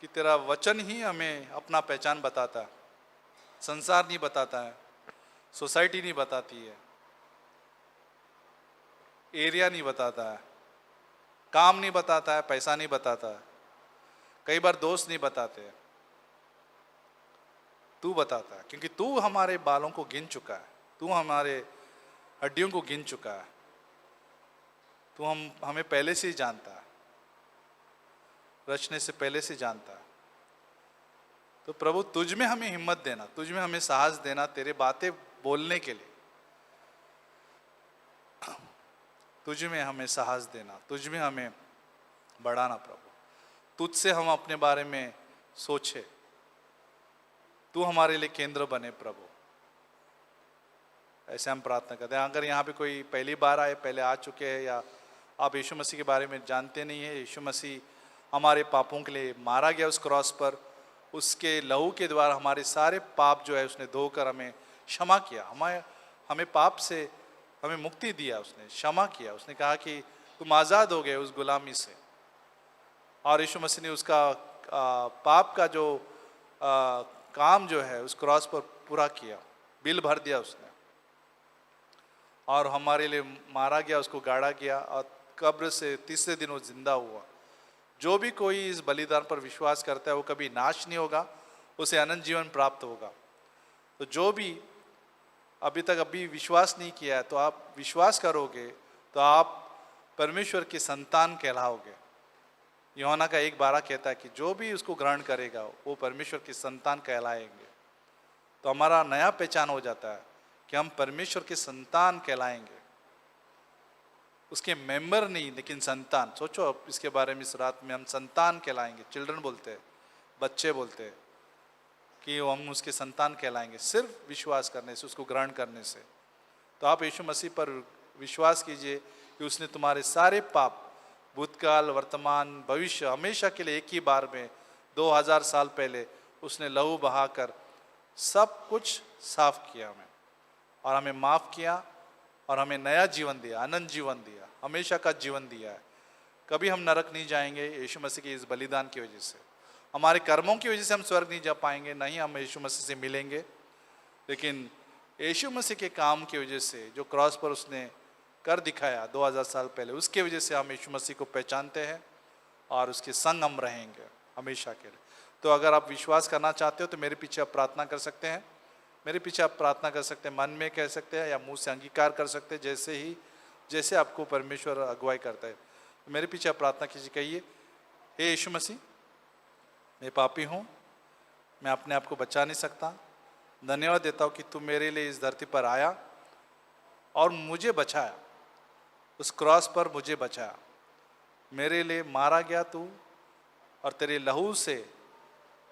कि तेरा वचन ही हमें अपना पहचान बताता है, संसार नहीं बताता है, सोसाइटी नहीं बताती है, एरिया नहीं बताता है, काम नहीं बताता है, पैसा नहीं बताता है, कई बार दोस्त नहीं बताते हैं, तू बताता है। क्योंकि तू हमारे बालों को गिन चुका है, तू हमारे हड्डियों को गिन चुका है, तू हमें पहले से ही जानता है, रचने से पहले से जानता है। तो प्रभु तुझ में हमें हिम्मत देना, तुझ में हमें साहस देना तेरे बातें बोलने के लिए, तुझ में हमें साहस देना, तुझ में हमें बढ़ाना प्रभु। तुझसे हम अपने बारे में सोचे, तू हमारे लिए केंद्र बने प्रभु, ऐसे हम प्रार्थना करते हैं। अगर यहाँ पे कोई पहली बार आए, पहले आ चुके हैं, या आप यीशु मसीह के बारे में जानते नहीं है, यीशु मसीह हमारे पापों के लिए मारा गया उस क्रॉस पर, उसके लहू के द्वारा हमारे सारे पाप जो है उसने धोकर हमें क्षमा किया, हमें पाप से हमें मुक्ति दिया, उसने क्षमा किया। उसने कहा कि तुम आज़ाद हो गए उस गुलामी से, और यीशु मसीह ने उसका पाप का जो काम जो है उस क्रॉस पर पूरा किया, बिल भर दिया उसने, और हमारे लिए मारा गया, उसको गाड़ा गया, और कब्र से तीसरे दिन वो जिंदा हुआ। जो भी कोई इस बलिदान पर विश्वास करता है वो कभी नाश नहीं होगा, उसे अनंत जीवन प्राप्त होगा। तो जो भी अभी विश्वास नहीं किया है, तो आप विश्वास करोगे तो आप परमेश्वर के संतान कहलाओगे। यूहन्ना का 1:12 कहता है कि जो भी उसको ग्रहण करेगा वो परमेश्वर के संतान कहलाएंगे। तो हमारा नया पहचान हो जाता है कि हम परमेश्वर के संतान कहलाएंगे, उसके मेंबर नहीं लेकिन संतान। सोचो अब इसके बारे में, इस रात में हम संतान कहलाएंगे। चिल्ड्रन बोलते हैं, बच्चे बोलते हैं कि हम उसके संतान कहलाएंगे सिर्फ विश्वास करने से, उसको ग्रहण करने से। तो आप यीशु मसीह पर विश्वास कीजिए कि उसने तुम्हारे सारे पाप, भूतकाल, वर्तमान, भविष्य, हमेशा के लिए एक ही बार में 2000 साल पहले उसने लहू बहाकर सब कुछ साफ किया हमें, और हमें माफ़ किया, और हमें नया जीवन दिया, अनंत जीवन दिया, हमेशा का जीवन दिया है। कभी हम नरक नहीं जाएंगे यीशु मसीह के इस बलिदान की वजह से। हमारे कर्मों की वजह से हम स्वर्ग नहीं जा पाएंगे, नहीं हम यीशु मसीह से मिलेंगे। लेकिन यीशु मसीह के काम की वजह से, जो क्रॉस पर उसने कर दिखाया 2000 साल पहले, उसके वजह से हम यीशु मसीह को पहचानते हैं और उसके संग हम रहेंगे हमेशा के लिए। तो अगर आप विश्वास करना चाहते हो तो मेरे पीछे आप प्रार्थना कर सकते हैं, मेरे पीछे आप प्रार्थना कर सकते हैं, मन में कह सकते हैं या मुंह से अंगीकार कर सकते हैं, जैसे आपको परमेश्वर अगुवाई करता है। मेरे पीछे आप प्रार्थना कीजिए, कहिए, हे यीशु मसीह, मैं पापी हूँ, मैं अपने आप को बचा नहीं सकता, धन्यवाद देता हूँ कि तू मेरे लिए इस धरती पर आया और मुझे बचाया, उस क्रॉस पर मुझे बचाया, मेरे लिए मारा गया तू, और तेरे लहू से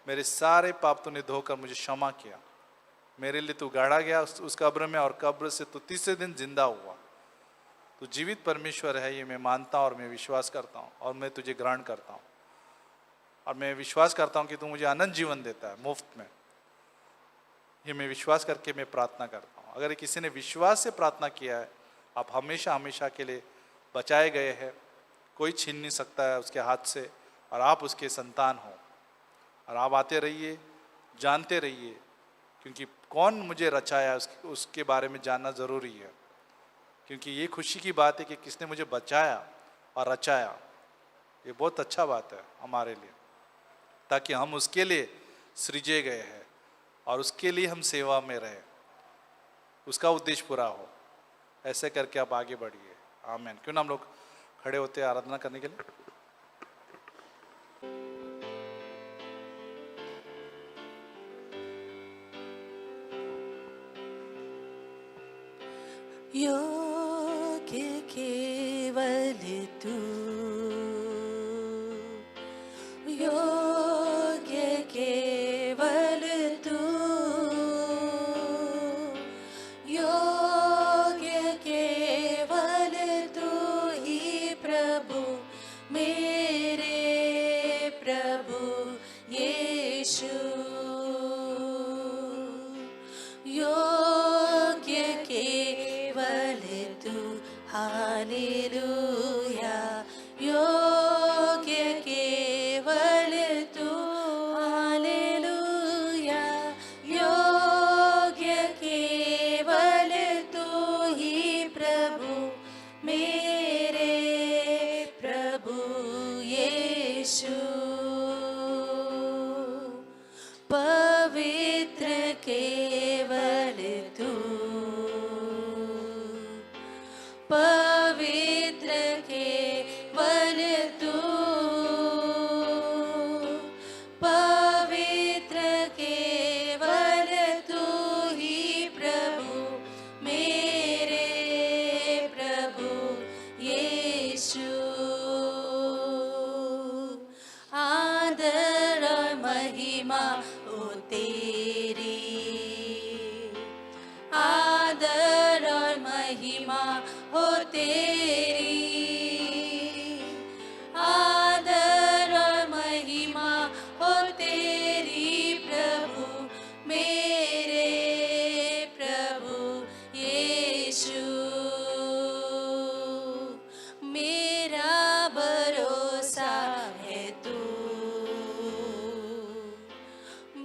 मेरे सारे पाप तूने धोकर मुझे क्षमा किया, मेरे लिए तू गाड़ा गया उस कब्र में, और कब्र से तू तीसरे दिन जिंदा हुआ। तू जीवित परमेश्वर है, ये मैं मानता हूँ और मैं विश्वास करता हूँ, और मैं तुझे ग्रहण करता हूँ, और मैं विश्वास करता हूँ कि तू मुझे अनंत जीवन देता है मुफ्त में। ये मैं विश्वास करके मैं प्रार्थना करता हूँ। अगर किसी ने विश्वास से प्रार्थना किया है, आप हमेशा हमेशा के लिए बचाए गए हैं, कोई छीन नहीं सकता है उसके हाथ से, और आप उसके संतान हो। और आप आते रहिए, जानते रहिए, क्योंकि कौन मुझे रचाया उसके बारे में जानना ज़रूरी है। क्योंकि ये खुशी की बात है कि किसने मुझे बचाया और रचाया, ये बहुत अच्छा बात है हमारे लिए, ताकि हम उसके लिए सृजे गए हैं और उसके लिए हम सेवा में रहे, उसका उद्देश्य पूरा हो। ऐसे करके आप आगे बढ़िए। आमीन। क्यों ना हम लोग खड़े होते हैं आराधना करने के लिए। योग्य केवल तू, योग्य केवल तू, योग्य केवल तू ही प्रभु, मेरे प्रभु यीशु। योग्य केवल तू, हालेलुया। योग्य केवल तू, हालेलुया। योग्य केवल तू ही प्रभु, मेरे प्रभु यीशु। पवित्र केवल तू, पवित्र केवल तू, पवित्र केवल तू ही प्रभु, मेरे प्रभु यीशु। आदर और महिमा ओ तेरी, आदर और महिमा हो तेरी, आदर और महिमा हो तेरी प्रभु, मेरे प्रभु यीशु। मेरा भरोसा है तू,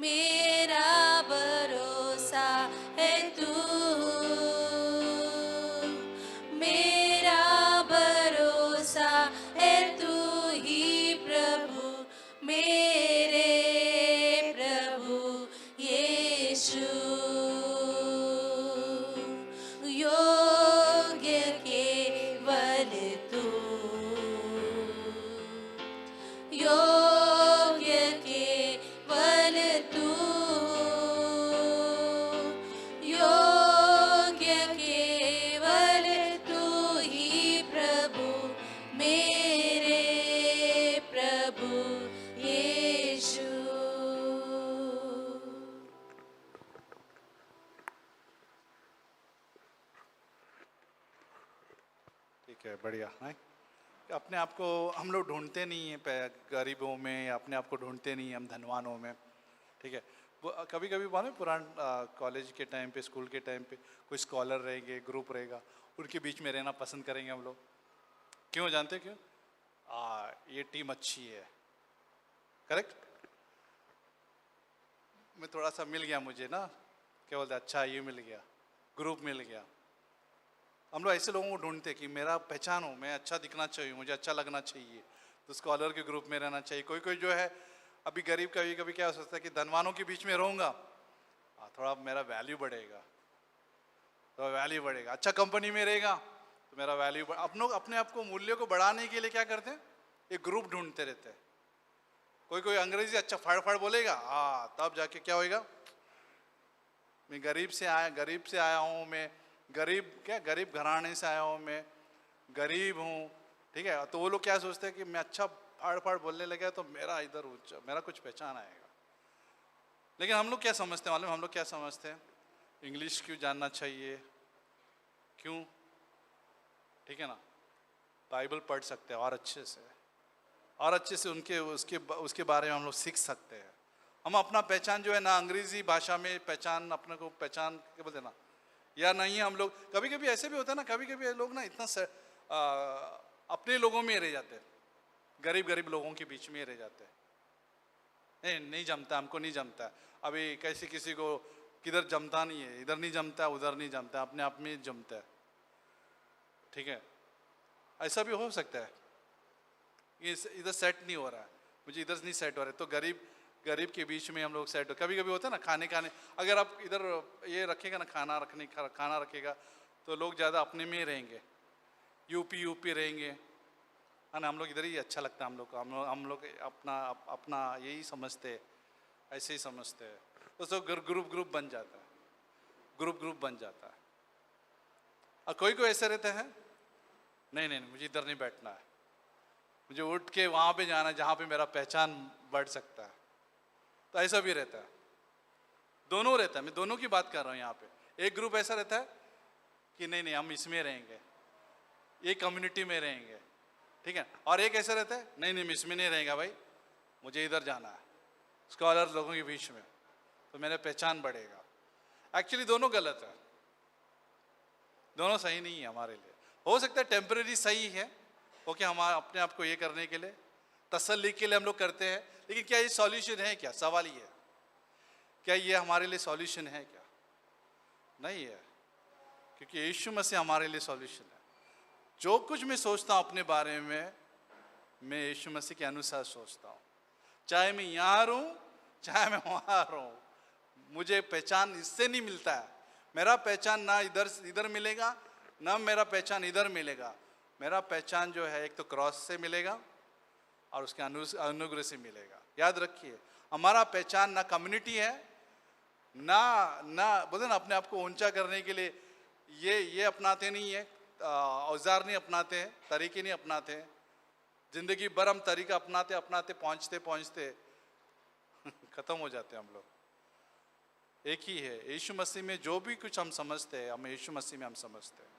मेरा भरोसा है तू, मेरा भरोसा है तू ही प्रभु, मेरे प्रभु यीशु। योग्य केवल तू, योग्य केवल तू, योग्य केवल तू ही प्रभु, मेरे प्रभु यीशु। ठीक है, बढ़िया है। अपने आप को हम लोग ढूंढते नहीं हैं गरीबों में, या अपने आप को ढूंढते नहीं हैं हम धनवानों में। ठीक है, वो कभी कभी मालूम पुरान कॉलेज के टाइम पे, स्कूल के टाइम पे कोई स्कॉलर रहेंगे, ग्रुप रहेगा, उनके बीच में रहना पसंद करेंगे हम लोग। क्यों जानते हो क्यों? ये टीम अच्छी है, करेक्ट। में थोड़ा सा मिल गया मुझे ना, क्या बोलते हैं, अच्छा ये मिल गया, ग्रुप मिल गया। हम लोग ऐसे लोगों को ढूंढते कि मेरा पहचान हो, मैं अच्छा दिखना चाहिए, मुझे अच्छा लगना चाहिए, तो स्कॉलर के ग्रुप में रहना चाहिए। कोई कोई जो है अभी गरीब, कभी कभी क्या हो सकता है कि धनवानों के बीच में रहूँगा, थोड़ा मेरा वैल्यू बढ़ेगा, तो वैल्यू बढ़ेगा। अच्छा कंपनी में रहेगा तो मेरा वैल्यू अपने आप को मूल्य को बढ़ाने के लिए क्या करते हैं, एक ग्रुप ढूंढते रहते हैं। कोई कोई अंग्रेजी अच्छा फाड़ फाड़ बोलेगा, हाँ तब जाके क्या होएगा, मैं गरीब से आया हूँ, मैं गरीब घराने से आया हूँ, मैं गरीब हूँ, ठीक है। तो वो लोग क्या सोचते हैं कि मैं अच्छा फाड़ फाड़ बोलने लगा तो मेरा इधर ऊंचा, मेरा कुछ पहचान आएगा। लेकिन हम लोग क्या समझते हैं मालूम, हम लोग क्या समझते हैं, इंग्लिश क्यों जानना चाहिए, क्यों, ठीक है ना, बाइबल पढ़ सकते हैं और अच्छे से उसके बारे में हम लोग सीख सकते हैं। हम अपना पहचान जो है ना, अंग्रेजी भाषा में पहचान, अपने को पहचान क्या बोलते हैं ना, या नहीं, हम लोग कभी कभी ऐसे भी होता है ना, कभी कभी लोग ना इतना अपने लोगों में रह जाते हैं, गरीब लोगों के बीच में रह जाते हैं, नहीं जमता, हमको नहीं जमता। अभी कैसे किसी को किधर जमता नहीं है, इधर नहीं जमता, उधर नहीं जमता, अपने आप में जमता है, ठीक है। ऐसा भी हो सकता है कि इधर सेट नहीं हो रहा है, मुझे इधर नहीं सेट हो रहा है, तो गरीब के बीच में हम लोग सेट हो। कभी कभी होता है ना, खाने अगर आप इधर ये रखेगा ना, खाना रखेगा तो लोग ज़्यादा अपने में ही रहेंगे, यूपी रहेंगे, है ना। हम लोग इधर ही अच्छा लगता है, हम लोग अपना यही समझते हैं, ऐसे ही समझते हैं, तो सब ग्रुप बन जाता है, ग्रुप बन जाता है। और कोई ऐसे रहते हैं, नहीं मुझे इधर नहीं बैठना है, मुझे उठ के वहाँ पे जाना है जहाँ पे मेरा पहचान बढ़ सकता है, तो ऐसा भी रहता है। दोनों रहता है, मैं दोनों की बात कर रहा हूँ यहाँ पे। एक ग्रुप ऐसा रहता है कि नहीं हम इसमें रहेंगे, ये कम्युनिटी में रहेंगे, ठीक है। और एक ऐसा रहता है, नहीं मैं इसमें नहीं रहेगा भाई, मुझे इधर जाना है, स्कॉलर लोगों के बीच में, तो मेरा पहचान बढ़ेगा। एक्चुअली दोनों गलत है, दोनों सही नहीं है हमारे लिए। हो सकता है टेम्परेरी सही है, ओके, हम अपने आप को ये करने के लिए, तसल्ली के लिए हम लोग करते हैं, लेकिन क्या ये सॉल्यूशन है क्या? सवाल ये है, क्या ये हमारे लिए सॉल्यूशन है क्या? नहीं है, क्योंकि यीशु मसीह हमारे लिए सॉल्यूशन है। जो कुछ मैं सोचता हूँ अपने बारे में, मैं यीशु मसीह के अनुसार सोचता हूँ, चाहे मैं यहाँ रहूँ चाहे मैं वहाँ रहूँ, मुझे पहचान इससे नहीं मिलता है। मेरा पहचान ना इधर मिलेगा, ना मेरा पहचान इधर मिलेगा। मेरा पहचान जो है एक तो क्रॉस से मिलेगा और उसके अनुग्रह से मिलेगा। याद रखिए, हमारा पहचान ना कम्युनिटी है, ना बोलते ना अपने आप को ऊंचा करने के लिए ये अपनाते नहीं है, औजार नहीं अपनाते हैं, तरीके नहीं अपनाते हैं। जिंदगी भर हम तरीका अपनाते पहुँचते खत्म हो जाते हैं हम लोग। एक ही है, यीशु मसीह में जो भी कुछ हम समझते हैं, हम यीशु मसीह में हम समझते हैं,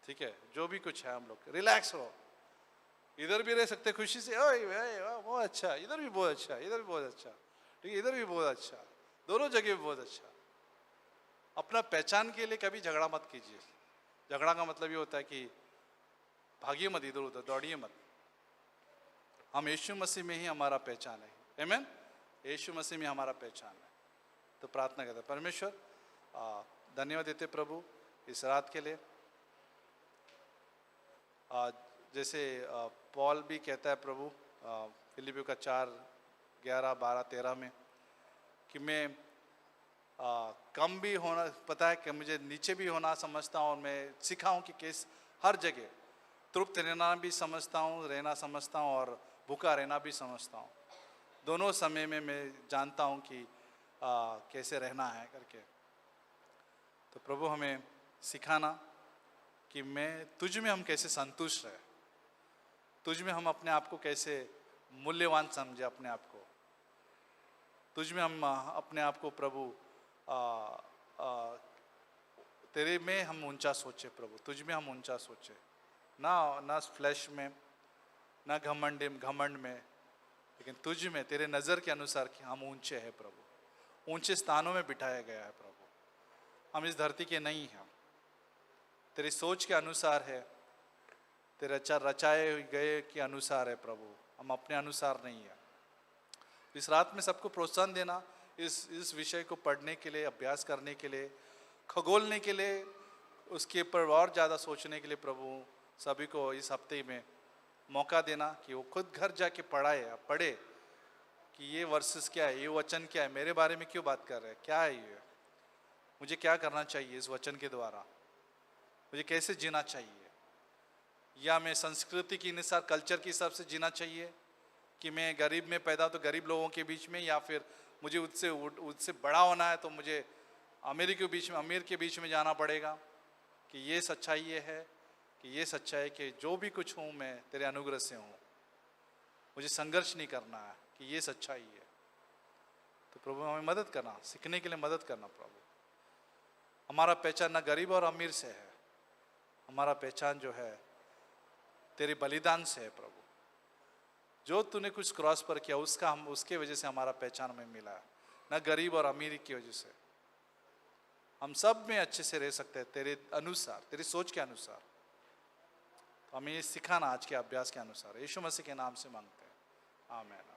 ठीक है। जो भी कुछ है हम लोग रिलैक्स हो, इधर भी रह सकते खुशी से, ओए बहुत अच्छा, इधर भी बहुत अच्छा, इधर भी बहुत अच्छा, ठीक है, इधर भी बहुत अच्छा, दोनों जगह भी बहुत अच्छा। अपना पहचान के लिए कभी झगड़ा मत कीजिए। झगड़ा का मतलब ये होता है कि भागिए मत, इधर उधर दौड़िए मत। हम यीशु मसीह में ही हमारा पहचान है, आमीन। यीशु मसीह में हमारा पहचान है। तो प्रार्थना करते हैं, परमेश्वर धन्यवाद देते प्रभु इस रात के लिए। जैसे पॉल भी कहता है प्रभु फिलिपियों का 4:11-12-13 में कि मैं कम भी होना पता है कि मुझे नीचे भी होना समझता हूँ, और मैं सीखा हूँ कि कैसे हर जगह तृप्त रहना भी समझता हूँ, रहना समझता हूँ, और भूखा रहना भी समझता हूँ। दोनों समय में मैं जानता हूँ कि कैसे रहना है करके। तो प्रभु हमें सिखाना कि मैं तुझ में हम कैसे संतुष्ट रहे, तुझ में हम अपने आप को कैसे मूल्यवान समझे, अपने आप को तुझ में हम अपने आप को प्रभु तेरे में हम ऊंचा सोचे प्रभु, तुझ में हम ऊंचा सोचे, ना फ्लैश में, ना घमंड में, लेकिन तुझ में तेरे नज़र के अनुसार कि हम ऊंचे हैं प्रभु, ऊंचे स्थानों में बिठाया गया है प्रभु। हम इस धरती के नहीं हैं, तेरी सोच के अनुसार है, तेरे रचाए गए के अनुसार है प्रभु, हम अपने अनुसार नहीं है। इस रात में सबको प्रोत्साहन देना, इस विषय को पढ़ने के लिए, अभ्यास करने के लिए, खगोलने के लिए, उसके ऊपर और ज़्यादा सोचने के लिए प्रभु सभी को इस हफ्ते में मौका देना कि वो खुद घर जाके पढ़े कि ये वर्सेस क्या है, ये वचन क्या है, मेरे बारे में क्यों बात कर रहे हैं, क्या है ये, मुझे क्या करना चाहिए इस वचन के द्वारा, मुझे कैसे जीना चाहिए, या मैं संस्कृति के अनुसार, कल्चर के हिसाब से जीना चाहिए कि मैं गरीब में पैदा तो गरीब लोगों के बीच में, या फिर मुझे उससे बड़ा होना है तो मुझे अमीर के बीच में जाना पड़ेगा, कि ये सच्चाई ये है, कि ये सच्चाई कि जो भी कुछ हूँ मैं तेरे अनुग्रह से हूँ, मुझे संघर्ष नहीं करना है, कि ये सच्चाई है। तो प्रभु हमें मदद करना, सीखने के लिए मदद करना प्रभु। हमारा पहचान ना गरीब और अमीर से है, हमारा पहचान जो है तेरे बलिदान से है प्रभु। जो तूने कुछ क्रॉस पर किया उसके वजह से हमारा पहचान हमें मिला है, ना गरीब और अमीर की वजह से। हम सब में अच्छे से रह सकते हैं तेरे अनुसार, तेरी सोच के अनुसार। तो हमें ये सिखाना आज के अभ्यास के अनुसार, यीशु मसीह के नाम से मांगते हैं, आमीन।